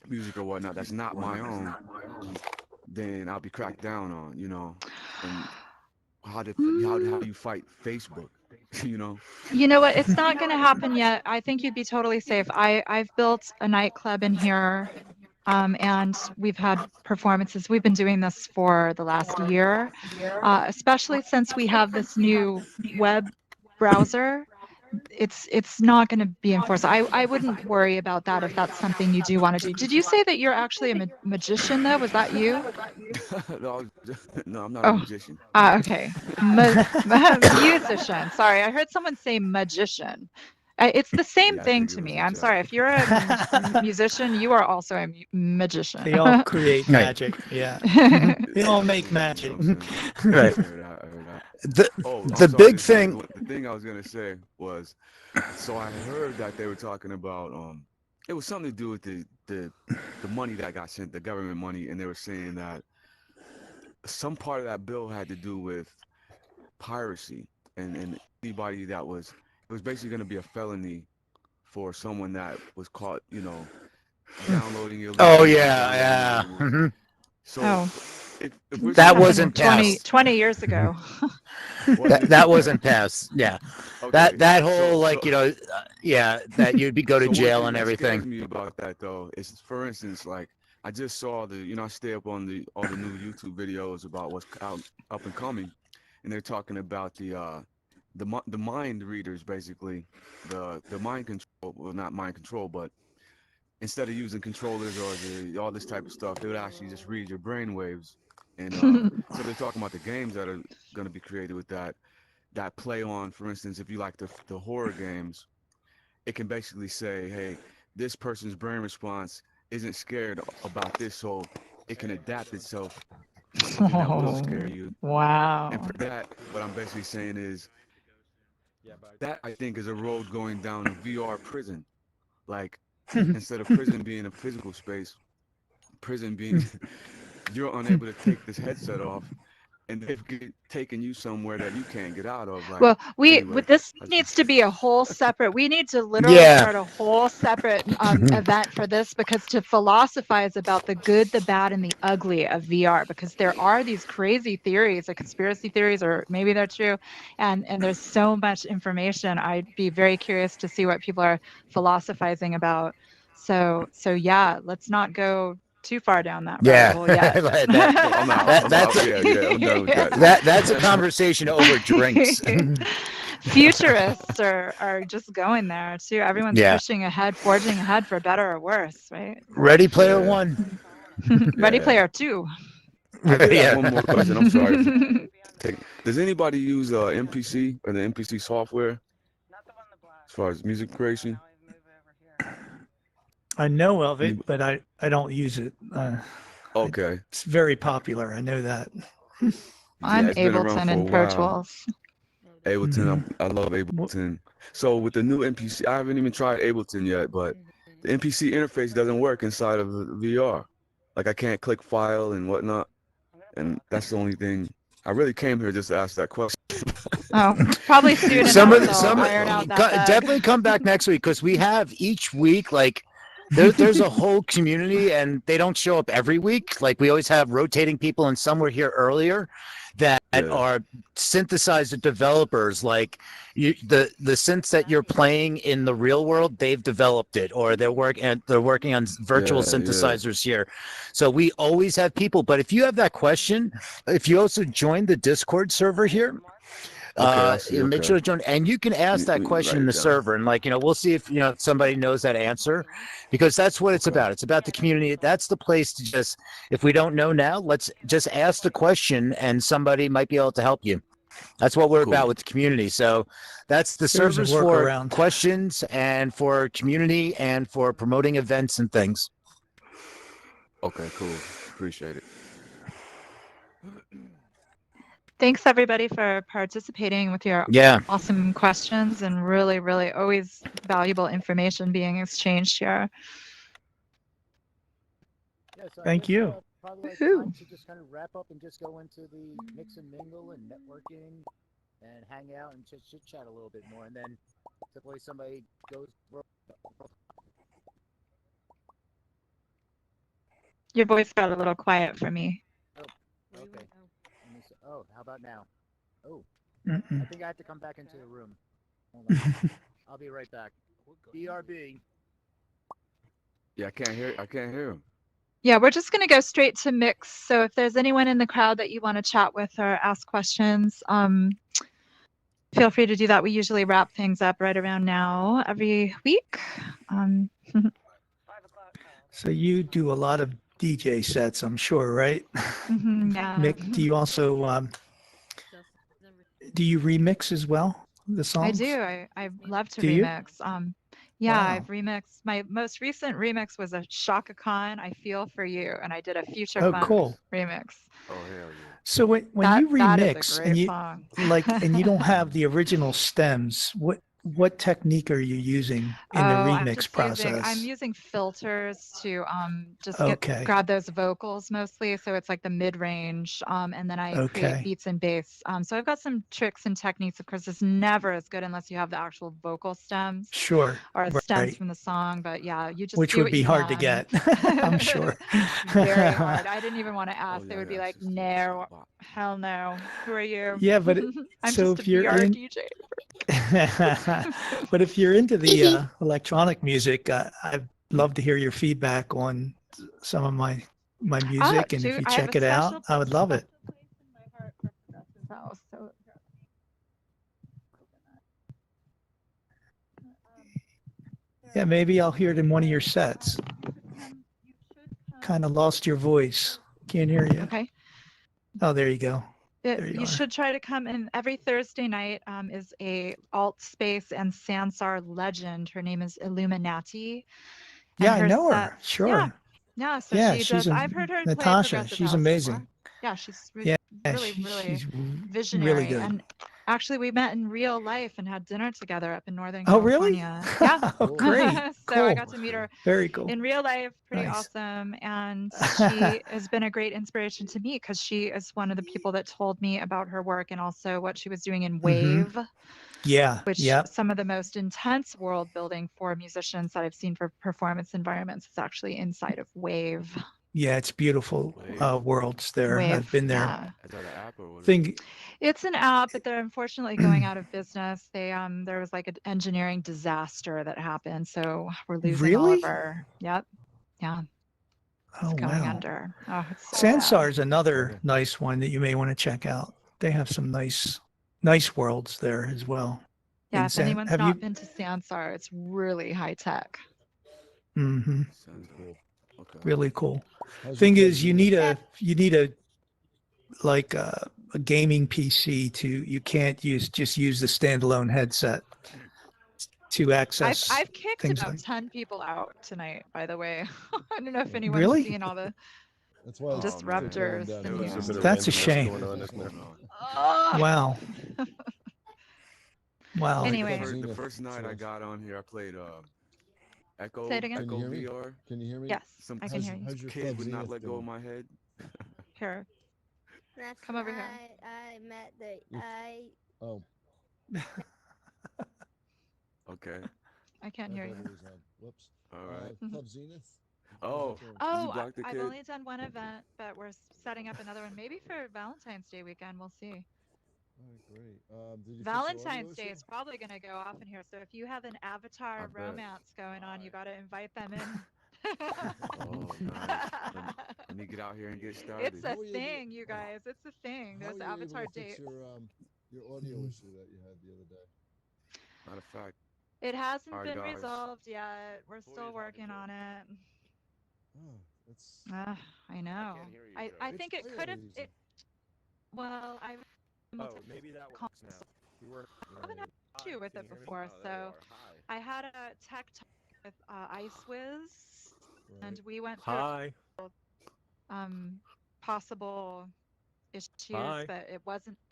K: music or whatnot, that's not my own, then I'll be cracked down on, and how do you fight Facebook,
E: You know what? It's not going to happen yet. I think you'd be totally safe. I've built a nightclub in here, and we've had performances. We've been doing this for the last year, especially since we have this new web browser. It's not going to be enforced. I wouldn't worry about that if that's something you do want to do. Did you say that you're actually a magician though? Was that you?
K: No, I'm not a magician.
E: Okay. Musician. Sorry, I heard someone say magician. It's the same thing to me. I'm sorry. If you're a musician, you are also a magician.
O: They all create magic. Yeah. They all make magic.
D: Right.
K: The
D: big thing.
K: The thing I was gonna say was, so I heard that they were talking about it was something to do with the money that got sent, the government money, and they were saying that some part of that bill had to do with piracy and anybody that was, it was basically going to be a felony for someone that was caught, downloading illegal.
D: Oh yeah. Mm-hmm.
K: So if
D: that wasn't
E: 20 years ago.
D: that wasn't passed. Yeah.
K: Okay.
D: That whole that you'd go to jail and everything.
K: What scares me about that though is, for instance, like I just saw I stay up on all the new YouTube videos about what's up and coming, and they're talking about the mind readers, basically the mind control. Well, not mind control, but instead of using controllers or all this type of stuff, they would actually just read your brain waves. And so they're talking about the games that are going to be created with that play on, for instance, if you like the horror games, it can basically say, hey, this person's brain response isn't scared about this, so it can adapt itself to something that will scare you.
E: Wow.
K: And for that, what I'm basically saying is that I think is a road going down a VR prison. Like, instead of prison being a physical space, prison being you're unable to take this headset off, and they've taken you somewhere that you can't get out of. Like,
E: well,
K: anyway,
E: this needs to be a whole separate. We need to literally start a whole separate event for this, because to philosophize about the good, the bad, and the ugly of VR, because there are these crazy theories, or conspiracy theories, or maybe they're true, and there's so much information. I'd be very curious to see what people are philosophizing about. So yeah, let's not go too far down that rabbit hole yet.
D: That's a conversation over drinks.
E: Futurists are just going there too. Everyone's pushing ahead, forging ahead for better or worse, right?
D: Ready Player One.
E: Ready Player Two.
K: One more question. I'm sorry. Does anybody use MPC or the MPC software as far as music creation?
O: I know of it, but I don't use it.
K: Okay.
O: It's very popular. I know that.
E: I'm Ableton and Pro Tools.
K: Ableton, I love Ableton. So with the new MPC, I haven't even tried Ableton yet, but the MPC interface doesn't work inside of VR. Like, I can't click file and whatnot, and that's the only thing. I really came here just to ask that question.
E: Oh, probably soon enough.
D: Definitely come back next week, because we have each week, like, there's a whole community, and they don't show up every week. Like, we always have rotating people, and some were here earlier that are synthesizer developers. Like, the synths that you're playing in the real world, they've developed it, or they're working on virtual synthesizers here. So we always have people. But if you have that question, if you also join the Discord server here, make sure to join, and you can ask that question in the server, and we'll see if somebody knows that answer, because that's what it's about. It's about the community. That's the place to if we don't know now, let's just ask the question, and somebody might be able to help you. That's what we're
K: Cool.
D: about with the community. So that's the
O: There's a
D: servers for
O: workaround.
D: questions and for community and for promoting events and things.
K: Okay, cool. Appreciate it.
E: Thanks everybody for participating with your
D: Yeah.
E: awesome questions and really, really always valuable information being exchanged here.
D: Yeah, so
O: Thank you.
D: Probably
E: Woohoo.
D: time to just kind of wrap up and just go into the mix and mingle and networking and hang out and chit chat a little bit more. And then typically somebody goes.
E: Your voice got a little quiet for me.
D: Oh, okay. Oh, how about now? Oh,
O: Mm-mm.
D: I think I have to come back into the room. Hold on. I'll be right back. BRB.
K: Yeah, I can't hear him.
E: Yeah, we're just going to go straight to mix. So if there's anyone in the crowd that you want to chat with or ask questions, feel free to do that. We usually wrap things up right around now every week.
O: So you do a lot of DJ sets, I'm sure, right?
E: Yeah.
O: Mick, do you also do you remix as well the
E: I
O: songs?
E: do. I love to
O: Do you?
E: remix. Yeah,
O: Wow.
E: I've remixed. My most recent remix was a Shaka Khan, I Feel For You, and I did a Future
O: Oh,
E: Funk
O: cool.
E: remix.
K: Oh hell yeah.
O: So when
E: That-
O: you
E: that is a
O: remix
E: great
O: and you
E: song.
O: and you don't have the original stems, what technique are you using in the
E: I'm
O: remix
E: just
O: process?
E: I'm using filters to just
O: Okay.
E: grab those vocals mostly. So it's like the mid range, and then I create
O: Okay.
E: beats and bass. So I've got some tricks and techniques. Of course, it's never as good unless you have the actual vocal stems
O: Sure.
E: or stems
O: Right.
E: from the song. But yeah, you just
O: Which
E: do
O: would
E: what
O: be
E: you
O: hard to
E: can.
O: get, I'm sure.
E: Very hard. I didn't even want to ask.
K: Oh,
E: They
K: yeah,
E: would be
K: yeah,
E: like,
K: it's just
E: no, hell no. Who are you?
O: Yeah, but
E: I'm
O: so
E: just a
O: if you're
E: VR
O: in,
E: DJ.
O: but if you're into the electronic music, I'd love to hear your feedback on some of my music, and if
E: shoot,
O: you
E: I have
O: check
E: a
O: it out,
E: special
O: I would love it.
E: place in my heart for Progressive House. So
O: Yeah, maybe I'll hear it in one of your sets. Kind of lost your voice. Can't hear you.
E: okay.
O: Oh, there you go. There you
E: You
O: are.
E: should try to come in every Thursday night. Is a Atspace and Sansar legend. Her name is Illuminati. And
O: Yeah, I
E: her
O: know her.
E: sets-
O: Sure.
E: Yeah. So
O: Yeah,
E: she
O: she's
E: does.
O: a
E: I've heard her play at
O: Natasha.
E: Progressive
O: She's
E: House
O: amazing.
E: before. Yeah, she's
O: Yeah,
E: really, really
O: she's
E: visionary.
O: really good.
E: And actually, we met in real life and had dinner together up in Northern
O: Oh, really?
E: California. Yeah.
O: Oh, great.
E: So
O: Cool.
E: I got to meet her
O: Very cool.
E: in real life. Pretty
O: Nice.
E: awesome. And she has been a great inspiration to me because she is one of the people that told me about her work and also what she was doing in Wave,
O: Yeah.
E: which
O: Yeah.
E: some of the most intense world building for musicians that I've seen for performance environments is actually inside of Wave.
O: Yeah, it's beautiful worlds there.
E: Wave,
O: I've been there.
E: yeah.
K: Is that an app or what?
O: Think
E: It's an app, but they're unfortunately going out of business. They there was like an engineering disaster that happened, so we're losing all
O: Really?
E: of our. Yep, yeah,
O: Oh,
E: it's going
O: wow.
E: under. Oh, it's so sad.
O: Sansar is another nice one that you may want to check out. They have some nice worlds there as well.
E: Yeah,
O: In
E: if anyone's
O: have
E: not
O: you?
E: been to Sansar, it's really high tech.
O: Mm-hmm.
K: Sounds cool. Okay.
O: Really cool.
M: How's
O: Thing
M: your
O: is, you
M: club
O: need a like a gaming PC to. You can't just use the standalone headset to access
E: I've kicked
O: things
E: about
O: like.
E: 10 people out tonight, by the way. I don't know if anyone's
O: Really?
E: seen all the
M: That's why it's
E: disruptors.
M: going down
N: There
M: here.
N: was a bit of
O: That's a
N: randomness
O: shame.
N: going on, isn't there?
O: Wow. Wow.
E: Anyway.
K: The first night I got on here, I played Echo.
E: Say it again?
M: Can you
K: Echo
M: hear me?
K: VR.
M: Can you hear me?
E: Yes,
K: Some
E: I can hear you.
M: How's your
K: kids
M: Club
K: would not
M: Zenith
K: let go
M: doing?
K: of my head.
E: Here,
F: That's
E: come over here.
F: I met the
M: Oh,
K: Okay.
E: I can't
M: I
E: hear
M: thought
E: you.
M: it was on. Whoops.
K: All right.
M: Club Zenith.
K: Oh. Did you
E: Oh,
K: block the
E: I've
K: kid?
E: only done one event, but we're setting up another one. Maybe for Valentine's Day weekend. We'll see.
M: All right, great. Did you fix your
E: Valentine's
M: audio
E: Day
M: issue?
E: is probably going to go off in here. So if you have an avatar
K: I bet.
E: romance going on, you got to invite them in.
K: Oh, nice. Let me get out here and get started.
E: It's a thing, you guys. It's a thing.
M: How
E: There's
M: were you able
E: avatar
M: to fix
E: dates.
M: your audio issue that you had the other day?
K: Matter of fact.
E: It hasn't
K: All right,
E: been
K: guys.
E: resolved yet. We're still working on it.
M: Oh, that's.
E: I know. I think it
M: It's
E: could have.
M: easy.
E: Well, able
P: Oh,
E: to
P: maybe that
E: call-
P: works now. You were
E: I haven't had an issue with
P: Can
E: it
P: you hear me?
E: before,
P: Oh, there you
E: so
P: are. Hi.
E: I had a tech talk with Icewiz, and we went through
N: Hi.
E: possible issues,
N: Hi.
E: but it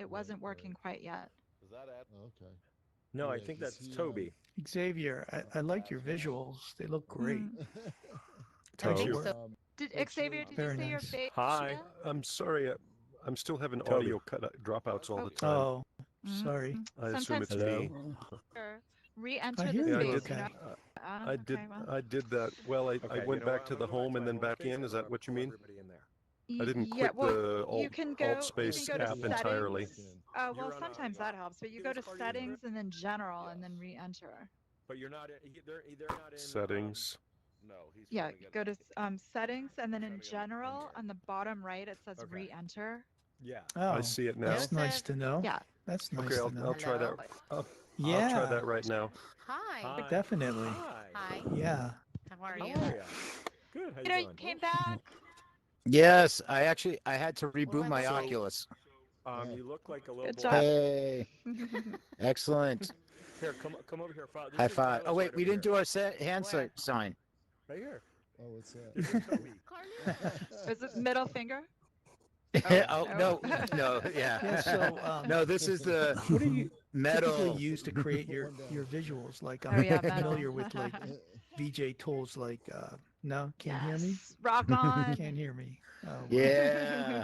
E: wasn't working quite yet.
H: Is that it?
M: Okay.
P: No, I
M: Yeah,
P: think
M: 'cause
P: that's
M: he,
P: Toby.
O: Xavier, I like your visuals. They look great.
N: Thank
O: Good
N: you.
O: work.
E: Did
M: Actually,
E: Xavier? Did you
O: Very
E: say your
O: nice.
E: face?
N: Hi. I'm sorry. I'm still having
P: Toby.
N: audio dropouts all the time.
O: Oh, sorry.
N: I assume
E: Sometimes
N: it's me.
E: re-enter
O: I
E: the
O: hear
N: Yeah, I
O: you
E: space.
N: did.
E: You know?
O: okay.
N: I did.
E: Okay, well.
N: I did that. Well, I
P: Okay,
N: went back to the home and then back in. Is that what you mean?
P: Everybody in there.
N: I didn't
E: Yeah,
N: quit
E: well,
N: the
E: you can go. You
N: Altspace
E: can go to
N: app
E: settings.
N: entirely.
E: Well,
P: You're on
E: sometimes that helps, but you go to settings and then general and then re-enter.
P: But you're not. They're not in
N: Settings.
G: No, he's
E: Yeah,
G: trying to get
E: go to
G: it.
E: settings and then in general on the bottom right it says
P: Okay.
E: re-enter.
P: Yeah.
O: Oh,
N: I see it now.
O: that's nice to know.
E: Yeah.
O: That's nice
N: Okay,
O: to
N: I'll
O: know.
N: try that. I'll
O: Yeah.
N: try that right now.
Q: Hi.
O: Definitely.
Q: Hi.
O: Yeah.
Q: How are
P: How
Q: you?
P: are you? Good. How
E: You know,
P: you
E: you
P: doing?
E: came back.
D: Yes, I had to reboot
Q: I
D: my
Q: look like?
D: Oculus.
P: You look like a little
E: Good
P: boy.
E: job.
D: Hey, excellent.
P: Here, come over here. This
D: High
P: is
D: five.
P: Tyler's
D: Oh wait,
P: right
D: we
P: over
D: didn't do
P: here.
D: our hand
Q: Where?
D: sign.
P: Right here.
M: Oh, what's that?
P: This is Toby.
E: Is it middle finger?
D: Oh no, no, yeah.
O: Yeah. So,
D: no, this is the
O: what do you
D: metal.
O: typically use to create your visuals? Like,
E: Oh
O: I'm
E: yeah, metal.
O: familiar with like VJ tools. Like, no, can't hear me.
E: Yes. Rock on.
O: Can't hear me. Oh, wow.
D: Yeah.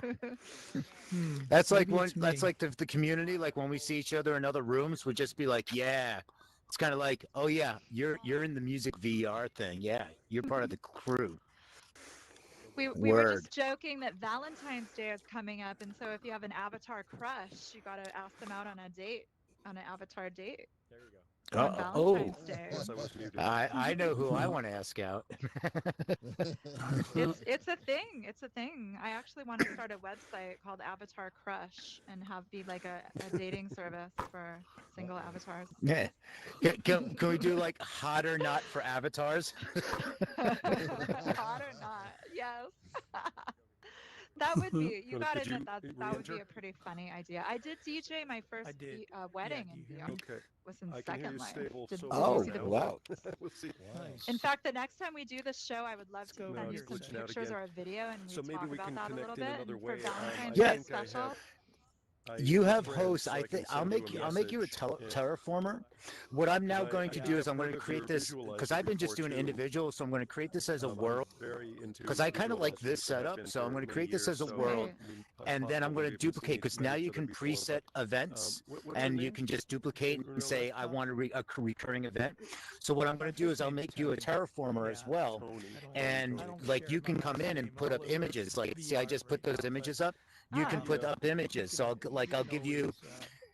O: Hmm,
D: That's like
O: maybe
D: when
O: it's
D: that's
O: me.
D: like the community. Like when we see each other in other rooms, we just be like, yeah. It's kind of like, oh yeah, you're in the music VR thing. Yeah, you're part of the crew.
E: We were
D: Word.
E: just joking that Valentine's Day is coming up, and so if you have an avatar crush, you got to ask them out on a date, on an avatar date.
P: There you go.
E: On Valentine's Day.
N: Yes, I was muted.
D: I know who I want to ask out.
E: It's a thing. It's a thing. I actually want to start a website called Avatar Crush and have be like a dating service for single avatars.
D: Yeah. Can we do like hot or not for avatars?
E: Hot or not? Yes. That would be. You
N: Well,
E: gotta
N: did
E: admit
N: you
E: that would be
N: re-enter?
E: a pretty funny idea. I did DJ my first
O: did.
E: wedding
O: Yeah, do you
E: in
O: hear
E: VR.
O: me?
N: Okay.
E: Was in
N: I can hear
E: Second
N: you
E: Life.
N: stable
E: Did
N: so
E: you
D: Oh,
E: see the
N: now.
D: wow.
N: We'll see.
O: Nice.
E: In fact, the next time we do this show, I would love
O: Let's
E: to
O: go
E: send
N: No,
E: you
N: it's
E: some
N: glitching out
E: pictures
N: again.
E: or a video, and we
N: So maybe
E: talk
N: we
E: about
N: can
E: that a little
N: connect in
E: bit.
N: another
E: And
N: way.
E: for Valentine's
D: Yeah.
E: Day special.
D: You have
N: friends,
D: hosts.
N: so
D: I
N: can
D: think
N: send
D: I'll make you a
N: message, and-
D: terraformer. What I'm now going to
N: I
D: do is
N: have
D: I'm going
N: heard
D: to
N: of
D: create
N: your
D: this
N: visualizer
D: because I've been just
N: before,
D: doing
N: too.
D: individual. So I'm going to create this as a
N: I'm
D: world
N: very into
D: because I kind of like
N: visualizers
D: this
N: and have
D: setup.
N: been
D: So I'm
N: for
D: going to
N: many
D: create this
N: years,
D: as a
N: so,
D: world, and then I'm
N: possibly
D: going to
N: we've seen
D: duplicate
N: each-
D: because
N: met
D: now
N: each
D: you
N: other
D: can
N: before, but,
D: preset events.
N: what's your
D: And you
N: name?
D: can just duplicate and
N: Bruno?
D: say I want a recurring event. So what I'm going to do is I'll make you a terraformer as well,
N: Tony.
D: and
O: don't
D: like
O: share
D: you can
O: my
D: come
O: last
D: in and
O: name
D: put
O: all
D: up
O: over
D: images. Like see, I
O: VR
D: just put
O: right
D: those
O: now,
D: images
O: but
D: up. You can put
N: Yeah.
D: up images. So
O: you
D: I'll
O: can
D: give you,
O: always,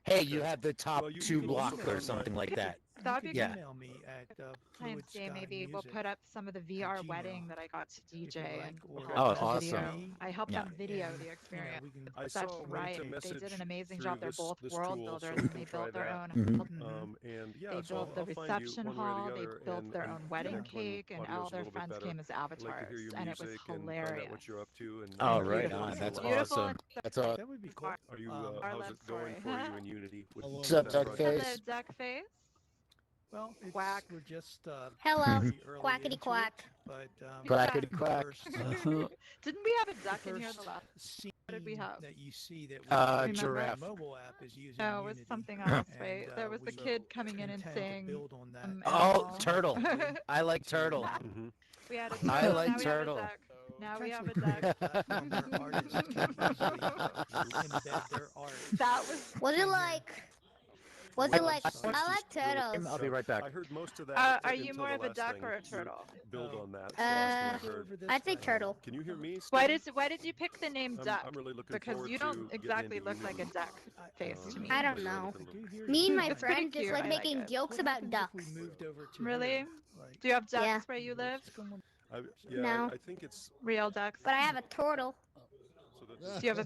D: hey, you have the top
N: Well, you
D: two
N: can also
D: block or
N: find
D: something
N: my-
D: like that.
E: That'd be
O: you
D: Yeah.
O: can email me at
E: Valentine's Day, maybe we'll
O: fluidskymusic
E: put up some of the VR
O: Gmail,
E: wedding that I got to
O: if you
E: DJ
O: like,
E: and
O: or
D: Oh,
E: help them
D: awesome.
E: video. I helped
D: Yeah.
E: them video
O: and,
E: the experience.
O: we can
N: I
E: Such
N: saw a way to
E: right. They
N: message
E: did an amazing
N: through
E: job. They're
N: this-
E: both
N: this
E: world
N: tool, so
E: builders,
N: we
E: and
N: can
E: they
N: try
E: built their
N: that.
E: own.
N: And yeah,
E: They
N: so
E: built the
N: I'll find you
E: reception
N: one way or the
E: hall. They
N: other,
E: built their
N: and
E: own wedding
N: connect when
E: cake, and
N: audio's
E: all
N: a
E: their
N: little bit
E: friends
N: better.
E: came as
N: I'd like to hear
E: avatars,
N: your
E: and it was
N: music and find
E: hilarious.
N: out what you're up to. And
D: Oh,
E: And
D: right
E: beautiful.
D: on. That's
E: Beautiful.
D: awesome. That's awesome.
O: That would be cool.
N: Are you?
E: Our
N: How's
E: love
N: it going
E: story.
N: for you in Unity? With
D: What's up,
N: that
D: Duck
N: project?
E: Hello,
D: Face?
E: duck face.
O: Well, it's,
E: Quack.
O: we're just
F: Hello,
O: pretty early
F: quackity
O: into
F: quack.
O: it, but
D: Quackity
O: the
D: quack.
O: first,
E: Didn't we have a duck
O: the
E: in here
O: first
E: the last?
O: scene
E: What did we have?
O: that you see that we
E: Remember?
D: Giraffe.
O: the mobile app is using
E: No, it was
O: Unity,
E: something else,
O: and,
E: right? There was the
O: we
E: kid coming in and
O: intend to
E: saying,
O: build on that.
D: Oh,
E: animal.
D: turtle. I like turtle.
N: Mhm.
E: We had a turtle.
D: I like
E: now
D: turtle.
E: We have a duck. Now we
O: It's
E: have a
O: actually create
E: duck.
O: platform where artists can easily embed their art.
E: That was.
F: Was it like? Was it like? I like turtles.
D: I'll be right back.
N: I heard most of that.
E: Are you
N: until
E: more
N: the
E: of a
N: last
E: duck
N: thing.
E: or a
N: You
E: turtle?
N: Build on that. So last thing I heard.
F: I'd say turtle.
N: Can you hear me?
E: Why
N: Steve?
E: did you pick the name
N: I'm
E: duck?
N: really looking
E: Because
N: forward
E: you
N: to
E: don't
N: getting
E: exactly
N: into
E: look like a
N: Unity.
E: duck face to me.
F: I don't know.
O: I do hear
F: Me and
O: you.
F: my
E: It's pretty
F: friend just
E: cute.
F: like
E: I like
F: making
E: it.
F: jokes
O: What
F: about
O: happens if we
F: ducks.
O: moved over to
E: Really?
O: here? Like,
E: Do you have ducks
F: Yeah.
E: where you live?
N: Yeah,
F: No.
N: I think it's
E: Real ducks?
F: But I have a turtle.
N: so that's.
E: Do you have a